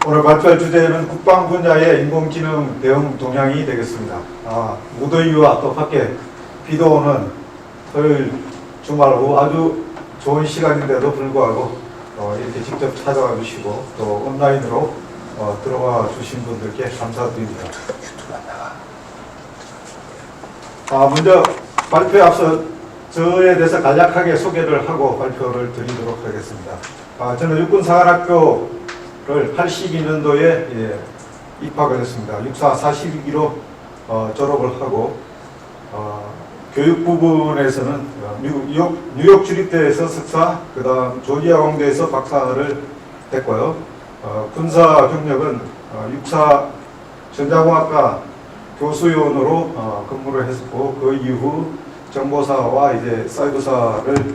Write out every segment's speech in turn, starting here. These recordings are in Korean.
오늘 발표할 주제는 국방 분야의 인공지능 대응 동향이 되겠습니다. 무더위와 또 밖에 비도 오는 토요일 주말 오후 아주 좋은 시간인데도 불구하고 이렇게 직접 찾아와 주시고 또 온라인으로 들어와 주신 분들께 감사드립니다. 먼저 발표에 앞서 저에 대해서 간략하게 소개를 하고 발표를 드리도록 하겠습니다. 저는 육군사관학교를 82년도에 입학을 했습니다. 육사 42기로 졸업을 하고 교육 부분에서는 뉴욕 주립대에서 석사, 그 다음 조지아 공대에서 박사를 했고요. 군사 경력은 육사 전자공학과 교수위원으로 근무를 했었고, 그 이후 정보사와 이제 사이버사를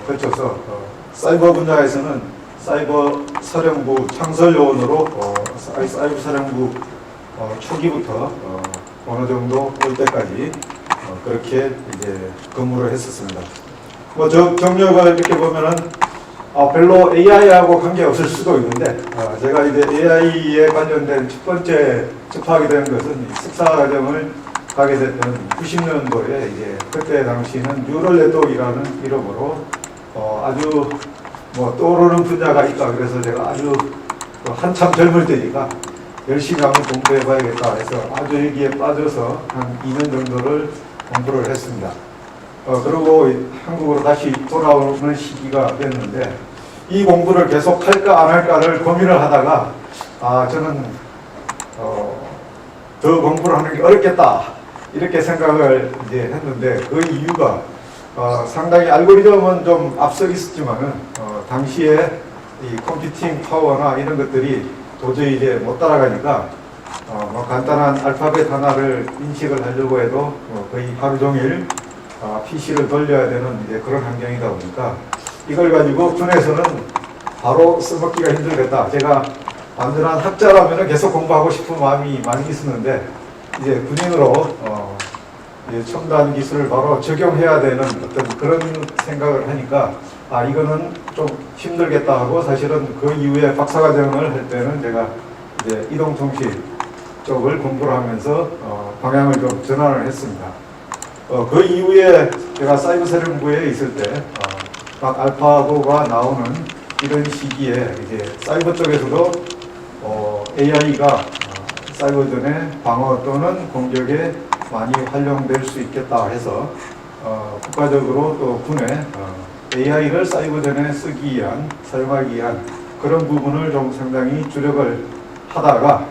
거쳐서 사이버 분야에서는 사이버 사령부 창설요원으로 사이버 사령부 초기부터 어느 정도 올 때까지 그렇게 이제 근무를 했었습니다. 저 경력을 이렇게 보면은 별로 AI하고 관계 없을 수도 있는데 제가 이제 AI에 관련된 첫 번째 접하게 된 것은 석사 과정을 가게 됐던 90년도에 이제 그때 당시는 뉴럴 네트워크라는 이름으로 아주 떠오르는 분야가 있다. 그래서 제가 아주 한참 젊을 때니까 열심히 한번 공부해봐야겠다 해서 아주 여기에 빠져서 한 2년 정도를 공부를 했습니다. 그리고 한국으로 다시 돌아오는 시기가 됐는데 이 공부를 계속 할까 안 할까를 고민을 하다가 저는 더 공부를 하는 게 어렵겠다 이렇게 생각을 이제 했는데 그 이유가 상당히 알고리즘은 좀 앞서 있었지만은 당시에 이 컴퓨팅 파워나 이런 것들이 도저히 이제 못 따라가니까 간단한 알파벳 하나를 인식을 하려고 해도 거의 하루 종일 PC를 돌려야 되는 이제 그런 환경이다 보니까 이걸 가지고 군에서는 바로 써먹기가 힘들겠다. 제가 완전한 학자라면 계속 공부하고 싶은 마음이 많이 있었는데 이제 군인으로 첨단 기술을 바로 적용해야 되는 어떤 그런 생각을 하니까 이거는 좀 힘들겠다 하고 사실은 그 이후에 박사과정을 할 때는 제가 이제 이동통신 쪽을 공부를 하면서 방향을 좀 전환을 했습니다. 그 이후에 제가 사이버 사령부에 있을 때 막 알파고가 나오는 이런 시기에 이제 사이버 쪽에서도 AI가 사이버전의 방어 또는 공격에 많이 활용될 수 있겠다 해서 국가적으로 또 군에 AI를 사이버전에 쓰기 위한, 사용하기 위한 그런 부분을 좀 상당히 주력을 하다가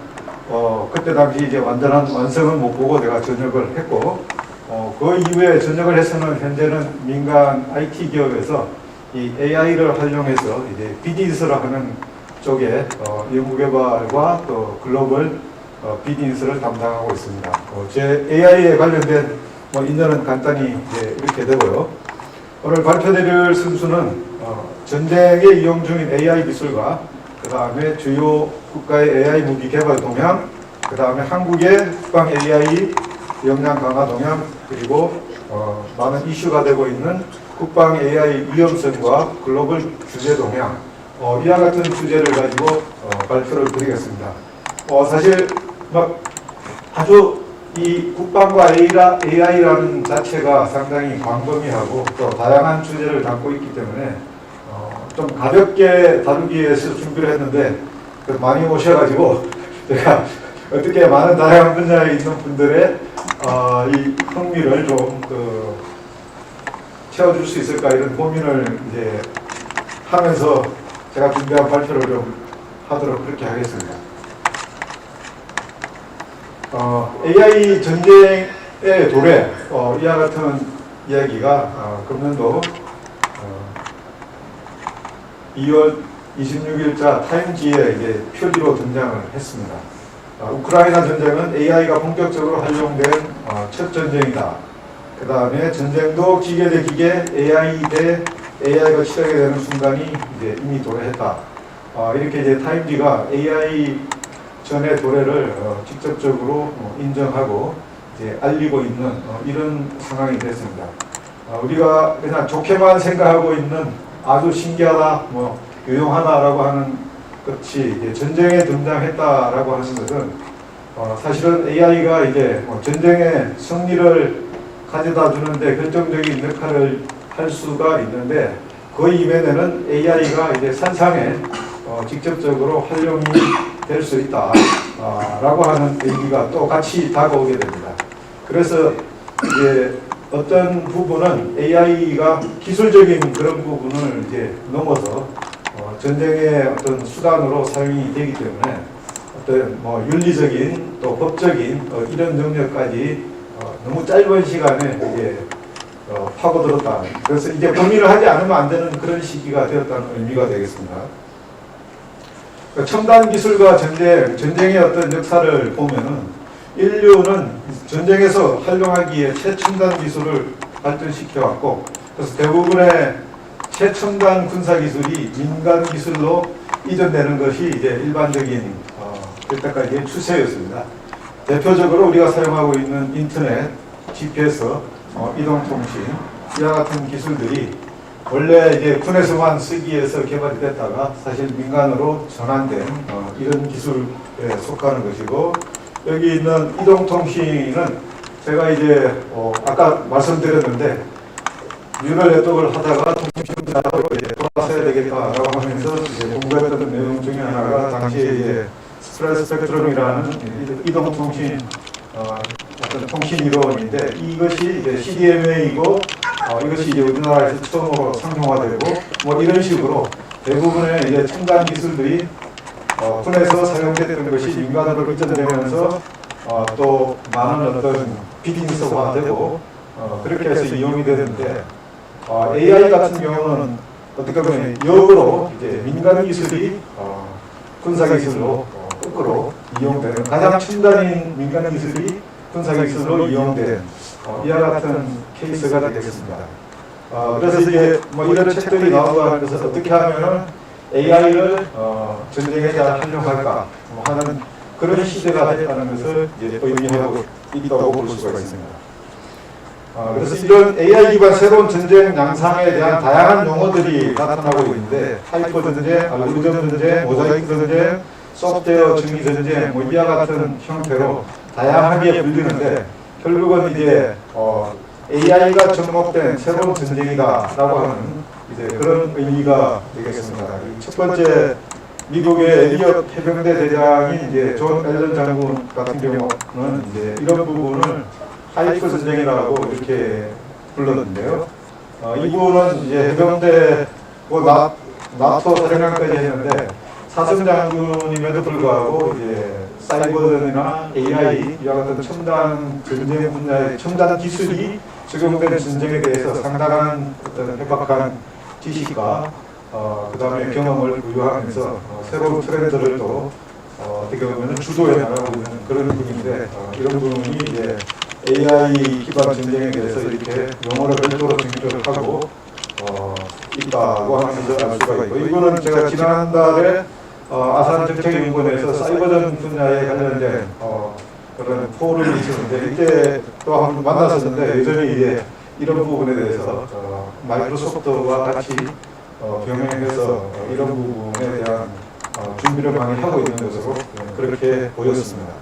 그때 당시 이제 완전한 완성은 못 보고 내가 전역을 했고 그 이후에 전역을 해서는 현재는 민간 IT 기업에서 이 AI를 활용해서 이제 비즈니스를 하는 쪽에 연구개발과 또 글로벌 비즈니스를 담당하고 있습니다. 제 AI에 관련된 인연은 간단히 이제 이렇게 되고요. 오늘 발표드릴 순수는 전쟁에 이용 중인 AI 기술과 그 다음에 주요 국가의 AI 무기 개발 동향, 그 다음에 한국의 국방 AI 역량 강화 동향, 그리고 많은 이슈가 되고 있는 국방 AI 위험성과 글로벌 규제 동향, 이와 같은 주제를 가지고 발표를 드리겠습니다. 사실 아주 이 국방과 AI라는 자체가 상당히 광범위하고 또 다양한 주제를 담고 있기 때문에 좀 가볍게 다루기 위해서 준비를 했는데 많이 오셔가지고 제가 어떻게 많은 다양한 분야에 있는 분들의 이 흥미를 좀 채워줄 수 있을까 이런 고민을 이제 하면서 제가 준비한 발표를 좀 하도록 그렇게 하겠습니다. AI 전쟁의 도래 이와 같은 이야기가 금년도 2월 26일자 타임지에 이제 표지로 등장을 했습니다. 우크라이나 전쟁은 AI가 본격적으로 활용된 첫 전쟁이다. 그 다음에 전쟁도 기계 대 기계, AI 대 AI가 치르게 되는 순간이 이제 이미 도래했다. 이렇게 이제 타임지가 AI 전의 도래를 직접적으로 인정하고 이제 알리고 있는 이런 상황이 됐습니다. 우리가 그냥 좋게만 생각하고 있는 아주 신기하다, 유용하다라고 하는 것이 이제 전쟁에 등장했다라고 하는 것은 사실은 AI가 이제 전쟁의 승리를 가져다 주는데 결정적인 역할을 할 수가 있는데 그 이면에는 AI가 이제 산상에 직접적으로 활용이 될 수 있다라고 하는 의미가 또 같이 다가오게 됩니다. 그래서 이제 어떤 부분은 AI가 기술적인 그런 부분을 이제 넘어서 전쟁의 어떤 수단으로 사용이 되기 때문에 어떤 윤리적인 또 법적인 이런 능력까지 너무 짧은 시간에 이제 파고들었다. 그래서 이제 고민을 하지 않으면 안 되는 그런 시기가 되었다는 의미가 되겠습니다. 첨단 기술과 전쟁의 어떤 역사를 보면은 인류는 전쟁에서 활용하기에 최첨단 기술을 발전시켜 왔고, 그래서 대부분의 최첨단 군사 기술이 민간 기술로 이전되는 것이 이제 일반적인 그때까지의 추세였습니다. 대표적으로 우리가 사용하고 있는 인터넷, GPS, 이동통신 이와 같은 기술들이 원래 이제 군에서만 쓰기 위해서 개발이 됐다가 사실 민간으로 전환된 이런 기술에 속하는 것이고, 여기 있는 이동통신은 제가 이제 아까 말씀드렸는데 뉴럴 네트워크를 하다가 통신사로 이제 돌아서야 되겠다라고 하면서 이제 공부했던 내용 중에 하나가 당시에 이제 스펙트럼이라는 이동통신 어떤 통신 이론인데, 이것이 이제 CDMA이고 이것이 이제 우리나라에서 처음으로 상용화되고 이런 식으로 대부분의 이제 첨단 기술들이 군에서 사용됐던 것이 민간으로 이전되면서 또 많은 어떤 비즈니스화되고 그렇게 해서 이용이 되는데, AI 같은 경우는 어떻게 보면 역으로 이제 민간 기술이 군사 기술로 거꾸로 이용되는, 가장 첨단인 민간 기술이 군사 기술로 이용된 이와 같은 케이스가 되겠습니다. 그래서 이제 이런 책들이 나오고 하는 것은 어떻게 하면 AI를 전쟁에 잘 활용할까 하는 그런 시대가 됐다는 것을 이제 의미하고 있다고 볼 수가 있습니다. 그래서 이런 AI 기반 새로운 전쟁 양상에 대한 다양한 용어들이 나타나고 있는데, 하이퍼 전쟁, 알고리즘 전쟁, 모자이크 전쟁, 소프트웨어 증기 전쟁 이와 같은 형태로 다양하게 불리는데, 결국은 이제 AI가 접목된 새로운 전쟁이다라고 하는 이제 그런 의미가 되겠습니다. 첫 번째, 미국의 엘리엇 해병대 대장인 이제 존 앨런 장군 같은 경우는 이제 이런 부분을 하이퍼 전쟁이라고 이렇게 불렀는데요. 이분은 이제 해병대 나토 사령관까지 했는데 사성 장군임에도 불구하고 이제 사이버전이나 AI 이와 같은 첨단 전쟁 분야의 첨단 기술이 적용된 전쟁에 대해서 상당한 어떤 해박한 지식과 그 다음에 경험을 부여하면서 새로운 트렌드를 또 어떻게 보면 주도해 나가고 있는 그런 분인데, 이런 분이 이제 AI 기반 전쟁에 대해서 이렇게 용어를 별도로 정의를 하고 있다고 하는 것을 알 수가 있고, 이거는 제가 지난달에 아산정책연구원에서 사이버전 분야에 관련된 그런 포럼이 있었는데, 이때 또 한번 만났었는데 여전히 이제 이런 부분에 대해서 마이크로소프트와 같이 병행해서 이런 부분에 대한 준비를 많이 하고 있는 것으로 그렇게 보였습니다.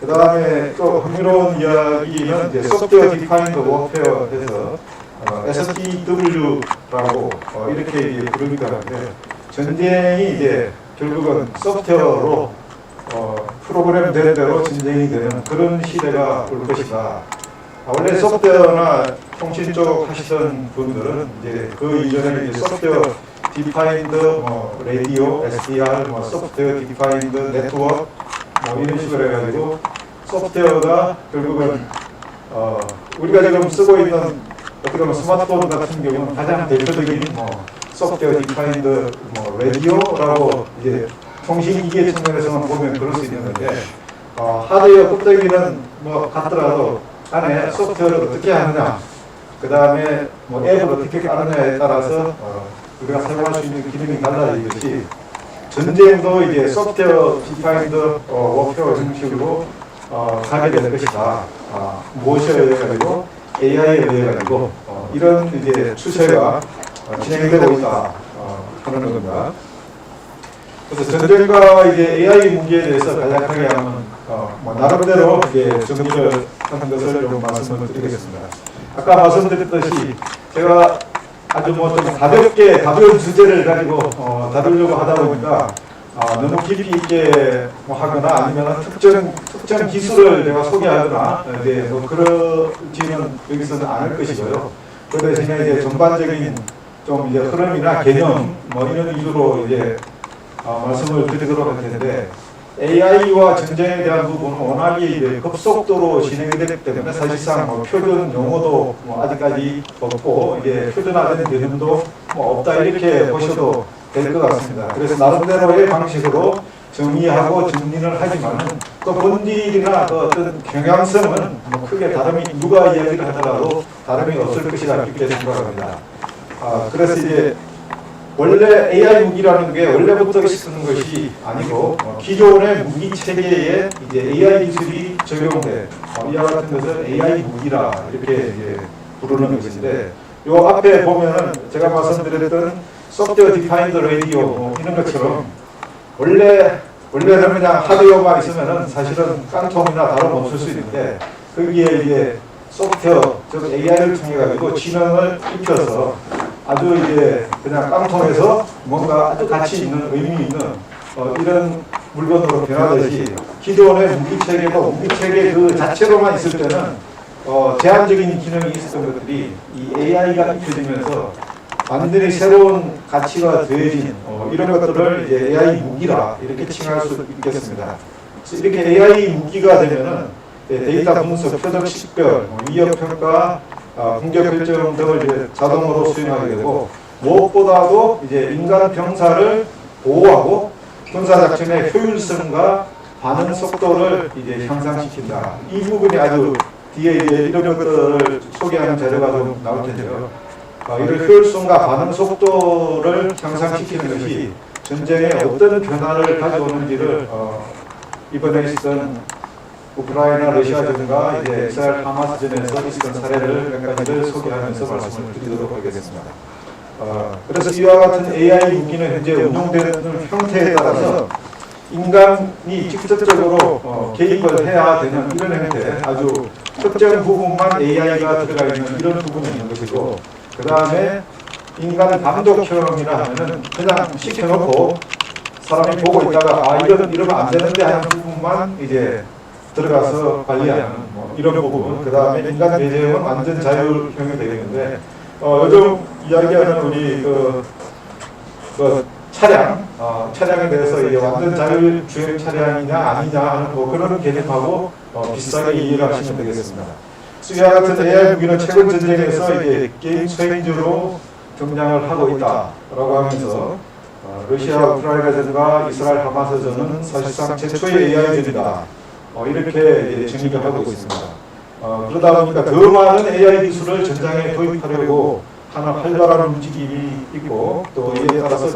그 다음에 또 흥미로운 이야기는 이제 소프트웨어 디파인드 워페어에서 SDW라고 이렇게 이제 부르기도 하는데, 전쟁이 이제 결국은 소프트웨어로 프로그램 된 대로 전쟁이 되는 그런 시대가 올 것이다. 원래 소프트웨어나 통신 쪽 하시던 분들은 이제 그 이전에 이제 소프트웨어 디파인드 라디오, SDR, 소프트웨어 디파인드 네트워크 이런 식으로 해가지고 소프트웨어가 결국은 우리가 지금 쓰고 있는 어떻게 보면 스마트폰 같은 경우는 가장 대표적인 소프트웨어 디파인드 라디오라고 이제 통신기계 측면에서만 보면 그럴 수 있는데, 하드웨어 껍데기는 같더라도 안에 소프트웨어를 어떻게 하느냐, 그 다음에 앱을 어떻게 깔느냐에 따라서 우리가 사용할 수 있는 기능이 달라지듯이, 전쟁도 이제 소프트웨어 디파인드 워페어 형식으로 가게 될 것이다. 무엇에 의해 가지고 AI에 의해 가지고 이런 이제 추세가 진행되고 있다 하는 겁니다. 그래서 전쟁과 이제 AI 무기에 대해서 간략하게 하면 나름대로 이제 정리를 하는 것을 좀 말씀을 드리겠습니다. 아까 말씀드렸듯이 제가 아주 뭐 좀 가볍게 가벼운 주제를 가지고 다루려고 하다 보니까 너무 깊이 있게 뭐 하거나 아니면 특정 기술을 내가 소개하거나 이제 뭐 그러지는 여기서는 않을 것이고요. 그 대신에 이제 전반적인 좀 이제 흐름이나 개념 뭐 이런 위주로 이제 말씀을 드리도록 할 텐데, AI와 전쟁에 대한 부분은 워낙에 이제 급속도로 진행이 되기 때문에 사실상 뭐 표준 용어도 뭐 아직까지 없고 이제 표준화된 개념도 뭐 없다 이렇게 보셔도 될 것 같습니다. 그래서 나름대로의 방식으로 정리하고 정리를 하지만 그 본질이나 그 어떤 경향성은 뭐 크게 다름이 누가 이야기를 하더라도 다름이 없을 것이라 그렇게 생각합니다. 그래서 이제 원래 AI 무기라는 게 원래부터 있었던 것이 아니고 기존의 무기 체계에 이제 AI 기술이 적용돼 이와 같은 것을 AI 무기라 이렇게 이제 부르는 것인데, 요 앞에 보면은 제가 말씀드렸던 소프트웨어 디파인드 레디오 이런 것처럼 원래는 그냥 하드웨어만 있으면은 사실은 깡통이나 다름없을 수 있는데, 거기에 이제 소프트웨어 즉 AI를 통해 가지고 지능을 입혀서 아주 이제 그냥 깡통에서 뭔가 아주 가치 있는 의미 있는 이런 물건으로 변하듯이 기존의 무기체계도 무기체계 그 자체로만 있을 때는 제한적인 기능이 있었던 것들이 이 AI가 입혀지면서 완전히 새로운 가치가 더해진 이런 것들을 이제 AI 무기라 이렇게 칭할 수 있겠습니다. 이렇게 AI 무기가 되면은 데이터 분석, 표적 식별, 위협 평가, 공격 결정 등을 이제 자동으로 수행하게 되고, 무엇보다도 이제 인간 병사를 보호하고 군사 작전의 효율성과 반응 속도를 이제 향상시킨다. 이 부분이 아주 뒤에 이제 이런 것들을 소개하는 자료가 좀 나올 텐데요. 이런 효율성과 반응 속도를 향상시키는 것이 전쟁에 어떤 변화를 가져오는지를 이번에 있었던 우크라이나 러시아전과 이제 이스라엘 하마스전에서 있었던 사례를 몇 가지를 소개하면서 말씀을 드리도록 하겠습니다. 그래서 이와 같은 AI 무기는 현재 운용되는 형태에 따라서 인간이 직접적으로 개입을 해야 되는 이런 형태, 아주 특정 부분만 AI가 들어가 있는 이런 부분이 있는 것이고, 그 다음에 인간 감독형이라 하면은 그냥 시켜놓고 사람이 보고 있다가 이러면 안 되는데 하는 부분만 이제 들어가서 관리하는 뭐 이런 부분, 그 다음에 인간 배제형은 완전 자율형이 되겠는데, 요즘 이야기하는 우리 차량에 대해서 이제 완전 자율주행 차량이냐 아니냐 하는 뭐 그런 개념하고 비슷하게 이해를 하시면 되겠습니다. 이와 같은 AI 무기는 최근 전쟁에서 이제 게임 체인저로 등장을 하고 있다라고 하면서 러시아 우크라이나전과 이스라엘 하마스전은 사실상 최초의 AI전이다. 이렇게 정의를 하고 있습니다. 그러다 보니까 더 많은 AI 기술을 전장에 도입하려고 하는 활발한 움직임이 있고, 또 이에 따라서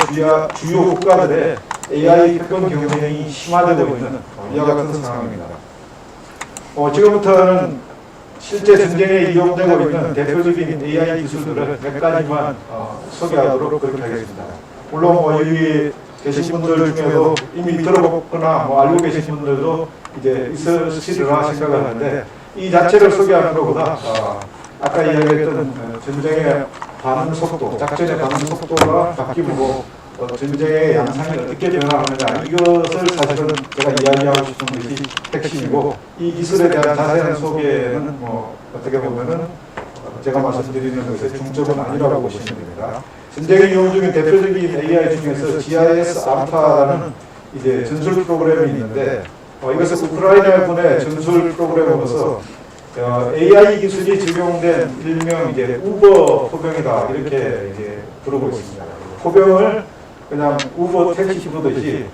주요 국가들의 AI 패권 경쟁이 심화되고 있는 이와 같은 상황입니다. 지금부터는 실제 전쟁에 이용되고 있는 대표적인 AI 기술들을 몇 가지만 소개하도록 그렇게 하겠습니다. 물론 여기 계신 분들 중에도 이미 들어보거나 알고 계신 분들도 이제 있으시리라 생각을 하는데, 이 자체를 소개하는 것보다 아까 이야기했던 전쟁의 반응 속도, 작전의 반응 속도가 바뀌고 전쟁의 양상이 어떻게 변화하느냐, 이것을 사실은 제가 이야기하고 싶은 것이 핵심이고, 이 기술에 대한 자세한 소개는 어떻게 보면은 제가 말씀드리는 것의 중점은 아니라고 보시면 됩니다. 전쟁에 이용 중인 대표적인 AI 중에서 GIS 알파라는 이제 전술 프로그램이 있는데, 이것은 우크라이나 군의 전술 프로그램으로서 AI 기술이 적용된 일명 이제 우버 포병이다 이렇게 이제 부르고 있습니다. 포병을 그냥 우버 택시 부르듯이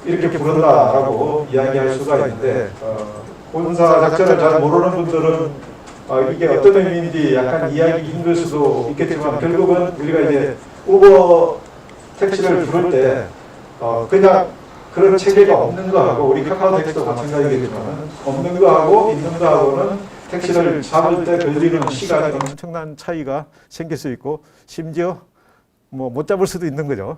이렇게 부른다라고 이야기할 수가 있는데, 군사 작전을 잘 모르는 분들은 이게 어떤 의미인지 약간 이해하기 힘들 수도 있겠지만, 결국은 우리가 이제 우버 택시를 부를 때 그냥 그런 체계가 없는 거하고, 우리 카카오 택시도 마찬가지겠지만 없는 거하고 있는 거하고는 택시를 잡을 때 걸리는 시간이 엄청난 차이가 생길 수 있고, 심지어 못 잡을 수도 있는 거죠.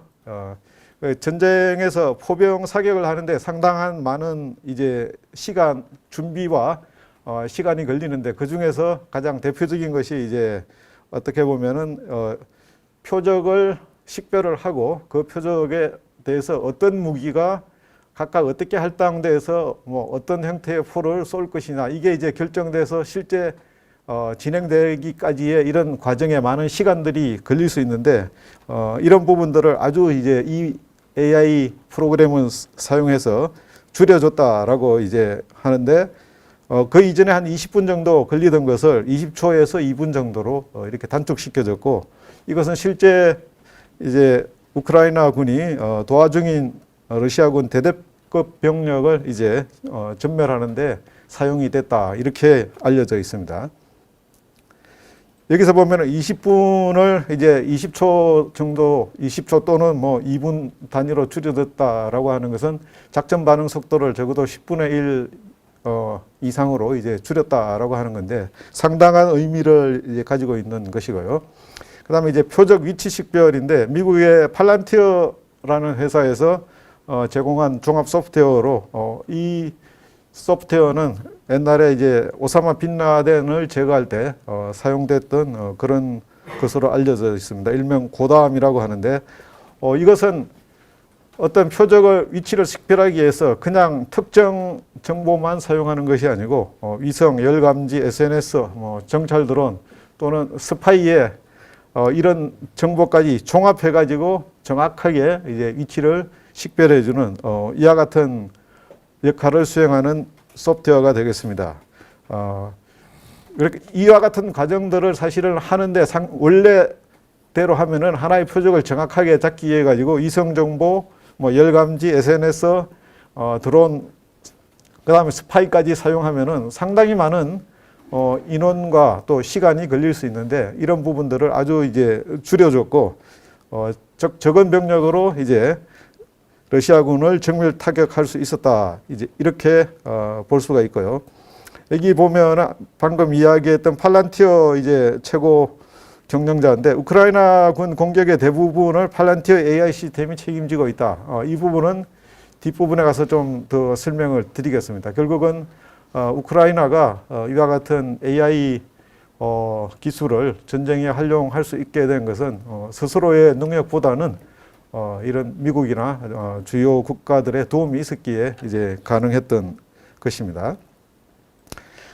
전쟁에서 포병 사격을 하는데 상당한 많은 이제 시간 준비와 시간이 걸리는데 그 중에서 가장 대표적인 것이 이제 어떻게 보면은 표적을 식별을 하고 그 표적에 대해서 어떤 무기가 각각 어떻게 할당돼서 뭐 어떤 형태의 포를 쏠 것이냐 이게 이제 결정돼서 실제 진행되기까지의 이런 과정에 많은 시간들이 걸릴 수 있는데 이런 부분들을 아주 이제 이 AI 프로그램을 사용해서 줄여줬다라고 이제 하는데 그 이전에 한 20분 정도 걸리던 것을 20초에서 2분 정도로 이렇게 단축시켜줬고 이것은 실제 이제 우크라이나 군이 도하중인 러시아군 대대급 병력을 이제 전멸하는데 사용이 됐다 이렇게 알려져 있습니다. 여기서 보면은 20분을 이제 20초 정도, 20초 또는 뭐 2분 단위로 줄여졌다라고 하는 것은 작전 반응 속도를 적어도 10분의 1 이상으로 이제 줄였다라고 하는 건데 상당한 의미를 이제 가지고 있는 것이고요. 그 다음에 이제 표적 위치 식별인데 미국의 팔란티어라는 회사에서 제공한 종합 소프트웨어로 이 소프트웨어는 옛날에 이제 오사마 빈 라덴을 제거할 때 사용됐던 그런 것으로 알려져 있습니다. 일명 고담이라고 하는데 이것은 어떤 표적을 위치를 식별하기 위해서 그냥 특정 정보만 사용하는 것이 아니고 위성, 열감지, SNS, 뭐 정찰 드론 또는 스파이의 이런 정보까지 종합해 가지고 정확하게 이제 위치를 식별해주는 이와 같은 역할을 수행하는 소프트웨어가 되겠습니다. 이렇게 이와 같은 과정들을 사실은 하는데 원래대로 하면은 하나의 표적을 정확하게 잡기 위해 가지고 위성 정보, 뭐 열감지, SNS, 드론, 그다음에 스파이까지 사용하면은 상당히 많은 인원과 또 시간이 걸릴 수 있는데 이런 부분들을 아주 이제 줄여줬고 적은 병력으로 이제 러시아군을 정밀 타격할 수 있었다. 이제 이렇게 볼 수가 있고요. 여기 보면 방금 이야기했던 팔란티어 이제 최고 경영자인데 우크라이나군 공격의 대부분을 팔란티어 AI 시스템이 책임지고 있다. 이 부분은 뒷부분에 가서 좀 더 설명을 드리겠습니다. 결국은 우크라이나가 이와 같은 AI 기술을 전쟁에 활용할 수 있게 된 것은 스스로의 능력보다는 이런 미국이나 주요 국가들의 도움이 있었기에 이제 가능했던 것입니다.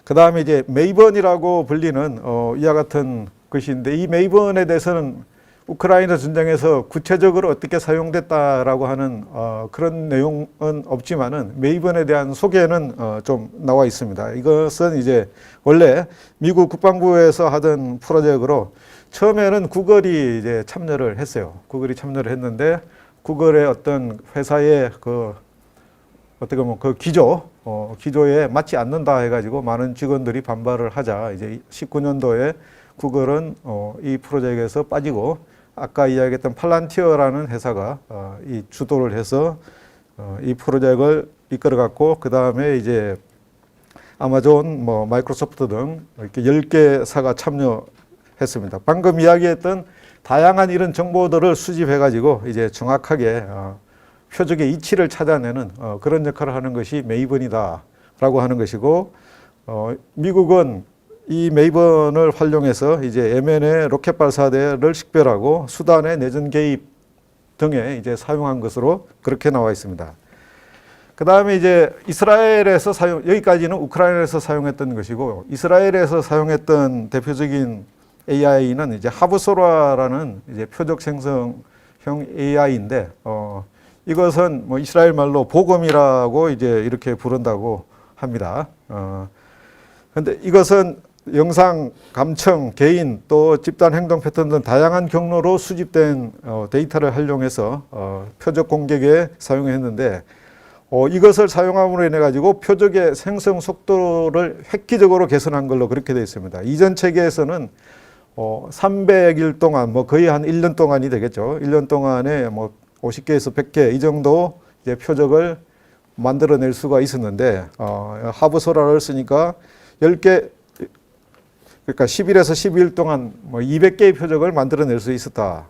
그 다음에 이제 메이번이라고 불리는 이와 같은 것인데 이 메이번에 대해서는 우크라이나 전쟁에서 구체적으로 어떻게 사용됐다라고 하는 그런 내용은 없지만은 메이번에 대한 소개는 좀 나와 있습니다. 이것은 이제 원래 미국 국방부에서 하던 프로젝트로 처음에는 구글이 이제 참여를 했어요. 구글이 참여를 했는데 구글의 어떤 회사의 그 어떻게 보면 그 기조에 맞지 않는다 해가지고 많은 직원들이 반발을 하자 이제 19년도에 구글은 이 프로젝트에서 빠지고 아까 이야기했던 팔란티어라는 회사가 이 주도를 해서 이 프로젝트를 이끌어갔고 그 다음에 이제 아마존, 뭐 마이크로소프트 등 이렇게 10개사가 참여했습니다. 방금 이야기했던 다양한 이런 정보들을 수집해가지고 이제 정확하게 표적의 이치를 찾아내는 그런 역할을 하는 것이 메이번이다라고 하는 것이고 미국은 이 메이번을 활용해서 이제 예멘의 로켓 발사대를 식별하고 수단의 내전 개입 등에 이제 사용한 것으로 그렇게 나와 있습니다. 그 다음에 이제 이스라엘에서 여기까지는 우크라이나에서 사용했던 것이고 이스라엘에서 사용했던 대표적인 AI는 이제 하브소라라는 이제 표적 생성형 AI인데 이것은 뭐 이스라엘 말로 보검이라고 이제 이렇게 부른다고 합니다. 근데 이것은 영상, 감청, 개인 또 집단 행동 패턴 등 다양한 경로로 수집된 데이터를 활용해서 표적 공격에 사용했는데 이것을 사용함으로 인해 가지고 표적의 생성 속도를 획기적으로 개선한 걸로 그렇게 되어 있습니다. 이전 체계에서는 300일 동안 뭐 거의 한 1년 동안이 되겠죠. 1년 동안에 뭐 50개에서 100개 이 정도 이제 표적을 만들어낼 수가 있었는데 하브소라를 쓰니까 10개 그러니까 10일에서 12일 동안 뭐 200개의 표적을 만들어낼 수 있었다.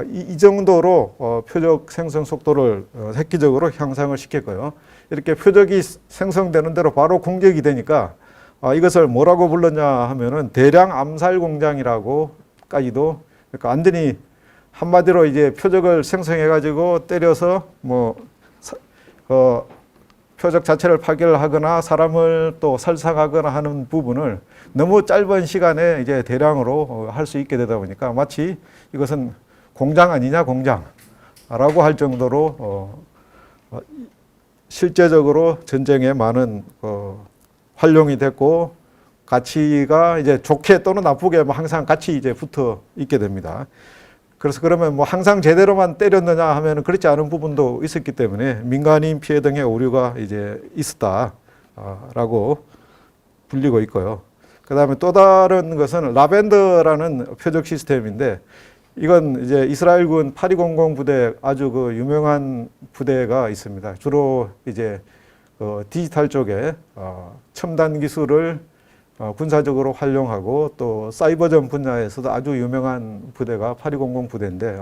이 정도로 표적 생성 속도를 획기적으로 향상을 시켰고요. 이렇게 표적이 생성되는 대로 바로 공격이 되니까 이것을 뭐라고 불렀냐 하면은 대량 암살 공장이라고까지도, 그러니까 완전히 한마디로 이제 표적을 생성해 가지고 때려서 표적 자체를 파괴하거나 사람을 또 살상하거나 하는 부분을 너무 짧은 시간에 이제 대량으로 할 수 있게 되다 보니까 마치 이것은 공장 아니냐, 공장라고 할 정도로 실제적으로 전쟁에 많은 활용이 됐고, 가치가 이제 좋게 또는 나쁘게 항상 같이 이제 붙어 있게 됩니다. 그래서 그러면 항상 제대로만 때렸느냐 하면 그렇지 않은 부분도 있었기 때문에 민간인 피해 등의 오류가 이제 있었다라고 불리고 있고요. 그 다음에 또 다른 것은 라벤더라는 표적 시스템인데, 이건 이제 이스라엘군 8200 부대, 아주 유명한 부대가 있습니다. 주로 이제 디지털 쪽에 첨단 기술을 군사적으로 활용하고 또 사이버전 분야에서도 아주 유명한 부대가 8200 부대인데,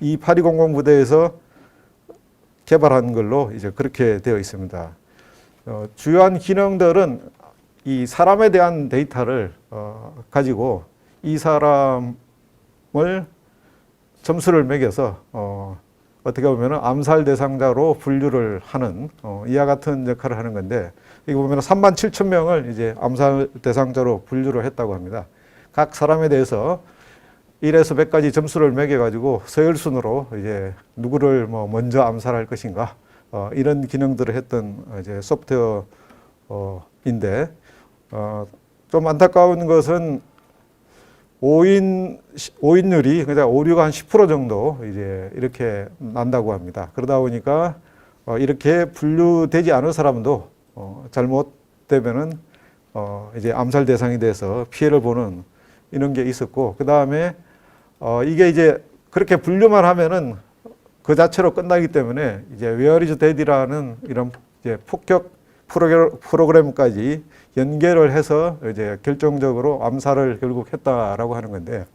이 8200 부대에서 개발한 걸로 이제 그렇게 되어 있습니다. 주요한 기능들은 이 사람에 대한 데이터를 가지고 이 사람을 점수를 매겨서 어떻게 보면 암살 대상자로 분류를 하는 이와 같은 역할을 하는 건데, 여기 보면 37,000명을 이제 암살 대상자로 분류를 했다고 합니다. 각 사람에 대해서 1에서 100까지 점수를 매겨가지고 서열순으로 이제 누구를 먼저 암살할 것인가, 이런 기능들을 했던 이제 소프트웨어인데, 좀 안타까운 것은 오인율이, 그러니까 오류가 한 10% 정도 이제 이렇게 난다고 합니다. 그러다 보니까 이렇게 분류되지 않은 사람도 잘못되면은 이제 암살 대상이 돼서 피해를 보는 이런 게 있었고, 그 다음에 이게 이제 그렇게 분류만 하면은 그 자체로 끝나기 때문에 이제 Where is Dead이라는 이런 이제 폭격 프로그램까지 연계를 해서 이제 결정적으로 암살을 결국 했다라고 하는 건데,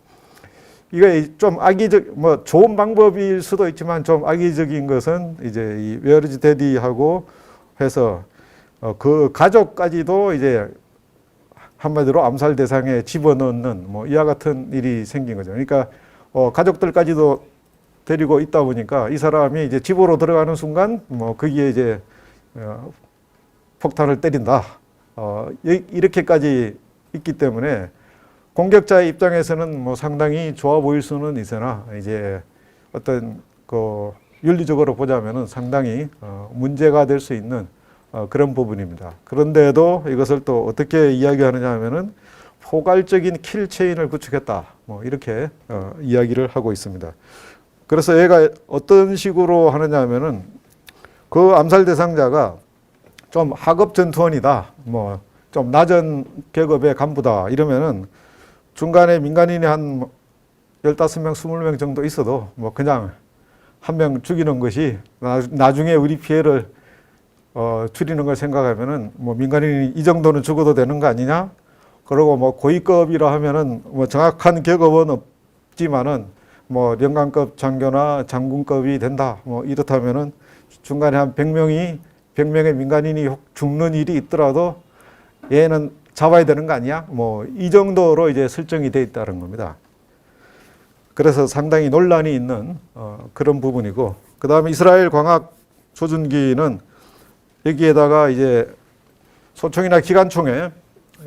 이게 좀 악의적, 좋은 방법일 수도 있지만 좀 악의적인 것은 이제 이 Where is Dead하고 해서 그 가족까지도 이제 한마디로 암살 대상에 집어넣는 이와 같은 일이 생긴 거죠. 그러니까 가족들까지도 데리고 있다 보니까 이 사람이 이제 집으로 들어가는 순간 거기에 이제 폭탄을 때린다, 이렇게까지 있기 때문에 공격자의 입장에서는 상당히 좋아 보일 수는 있으나 이제 어떤 윤리적으로 보자면은 상당히 문제가 될 수 있는 그런 부분입니다. 그런데도 이것을 또 어떻게 이야기하느냐 하면은 포괄적인 킬 체인을 구축했다, 이렇게 이야기를 하고 있습니다. 그래서 얘가 어떤 식으로 하느냐 하면은 그 암살 대상자가 좀 하급 전투원이다, 좀 낮은 계급의 간부다 이러면은 중간에 민간인이 한 15명, 20명 정도 있어도 그냥 한 명 죽이는 것이 나중에 우리 피해를 줄이는 걸 생각하면은 민간인이 이 정도는 죽어도 되는 거 아니냐? 그리고 고위급이라 하면은 정확한 계급은 없지만은 연관급 장교나 장군급이 된다, 이렇다면은 중간에 한 100명의 민간인이 죽는 일이 있더라도 얘는 잡아야 되는 거 아니야? 이 정도로 이제 설정이 되어 있다는 겁니다. 그래서 상당히 논란이 있는 그런 부분이고, 그 다음에 이스라엘 광학 조준기는 여기에다가 이제 소총이나 기관총에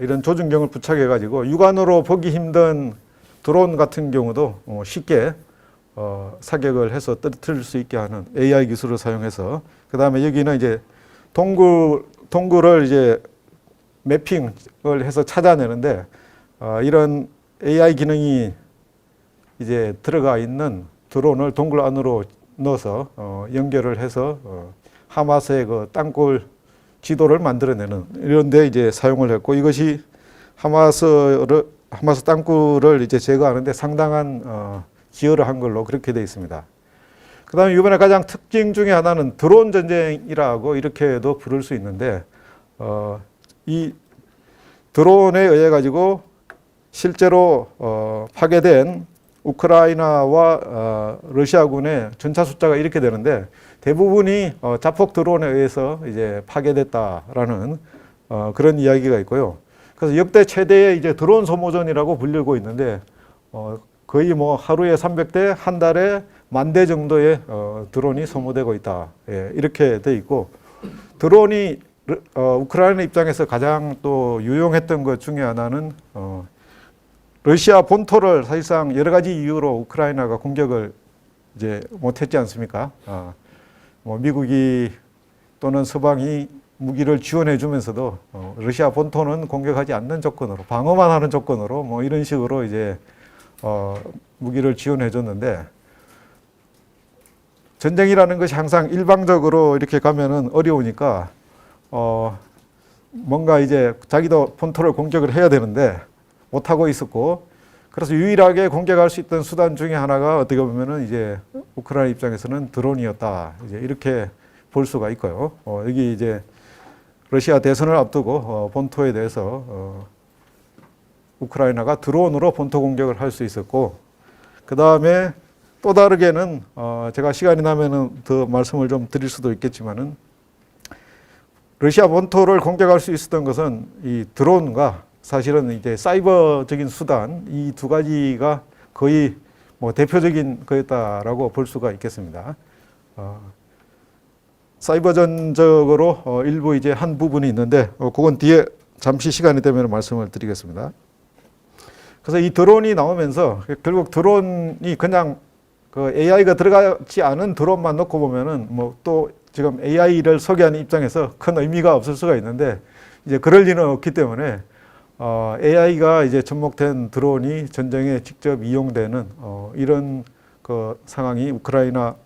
이런 조준경을 부착해 가지고 육안으로 보기 힘든 드론 같은 경우도 쉽게 사격을 해서 떨어뜨릴 수 있게 하는 AI 기술을 사용해서, 그 다음에 여기는 이제 동굴을 이제 매핑을 해서 찾아내는데, 이런 AI 기능이 이제 들어가 있는 드론을 동굴 안으로 넣어서 연결을 해서 하마스의 그 땅굴 지도를 만들어내는 이런 데 이제 사용을 했고, 이것이 하마스 땅굴을 이제 제거하는데 상당한 기여를 한 걸로 그렇게 되어 있습니다. 그 다음에 이번에 가장 특징 중에 하나는 드론 전쟁이라고 이렇게도 부를 수 있는데, 이 드론에 의해 가지고 실제로 파괴된 우크라이나와 러시아군의 전차 숫자가 이렇게 되는데 대부분이 자폭 드론에 의해서 이제 파괴됐다라는 그런 이야기가 있고요. 그래서 역대 최대의 이제 드론 소모전이라고 불리고 있는데 거의 뭐 하루에 300대, 한 달에 10,000대 정도의 드론이 소모되고 있다. 예, 이렇게 돼 있고 드론이 우크라이나 입장에서 가장 또 유용했던 것 중에 하나는 러시아 본토를 사실상 여러 가지 이유로 우크라이나가 공격을 이제 못했지 않습니까? 뭐 미국이 또는 서방이 무기를 지원해 주면서도 러시아 본토는 공격하지 않는 조건으로 방어만 하는 조건으로 뭐 이런 식으로 이제 무기를 지원해 줬는데 전쟁이라는 것이 항상 일방적으로 이렇게 가면은 어려우니까 뭔가 이제 자기도 본토를 공격을 해야 되는데 못하고 있었고 그래서 유일하게 공격할 수 있던 수단 중에 하나가 어떻게 보면은 이제 우크라이나 입장에서는 드론이었다. 이제 이렇게 볼 수가 있고요. 여기 이제 러시아 대선을 앞두고 본토에 대해서 우크라이나가 드론으로 본토 공격을 할 수 있었고 그 다음에 또 다르게는 제가 시간이 나면은 더 말씀을 좀 드릴 수도 있겠지만은 러시아 본토를 공격할 수 있었던 것은 이 드론과 사실은 이제 사이버적인 수단 이 두 가지가 거의 뭐 대표적인 거였다라고 볼 수가 있겠습니다. 사이버전적으로 일부 이제 한 부분이 있는데 그건 뒤에 잠시 시간이 되면 말씀을 드리겠습니다. 그래서 이 드론이 나오면서 결국 드론이 그냥 그 AI가 들어가지 않은 드론만 놓고 보면은 뭐 또 지금 AI를 소개하는 입장에서 큰 의미가 없을 수가 있는데 이제 그럴 리는 없기 때문에 AI가 이제 접목된 드론이 전쟁에 직접 이용되는 이런 그 상황이 우크라이나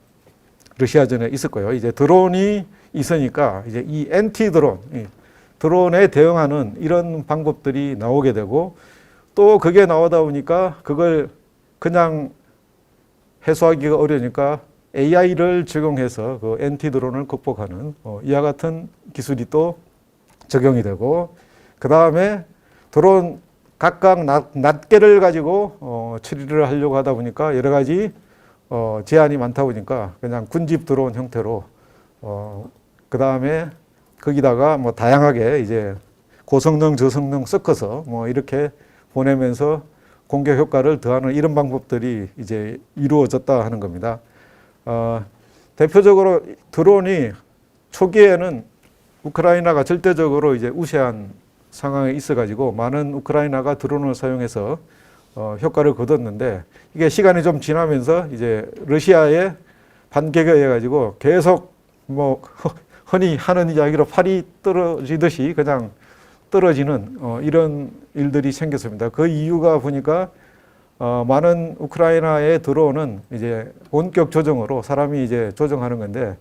러시아전에 있었고요. 이제 드론이 있으니까 이제 이 엔티 드론, 드론에 대응하는 이런 방법들이 나오게 되고 또 그게 나오다 보니까 그걸 그냥 해소하기가 어려우니까 AI를 적용해서 그 엔티 드론을 극복하는 이와 같은 기술이 또 적용이 되고 그 다음에 드론 각각 낱개를 가지고 처리를 하려고 하다 보니까 여러 가지 제한이 많다 보니까 그냥 군집 드론 형태로 그 다음에 거기다가 뭐 다양하게 이제 고성능 저성능 섞어서 뭐 이렇게 보내면서 공격 효과를 더하는 이런 방법들이 이제 이루어졌다 하는 겁니다. 대표적으로 드론이 초기에는 우크라이나가 절대적으로 이제 우세한 상황에 있어가지고 많은 우크라이나가 드론을 사용해서 효과를 거뒀는데 이게 시간이 좀 지나면서 이제 러시아의 반격에 의해 가지고 계속 뭐 흔히 하는 이야기로 팔이 떨어지듯이 그냥 떨어지는 이런 일들이 생겼습니다. 그 이유가 보니까 많은 우크라이나의 드론은 이제 원격 조정으로 사람이 이제 조정하는 건데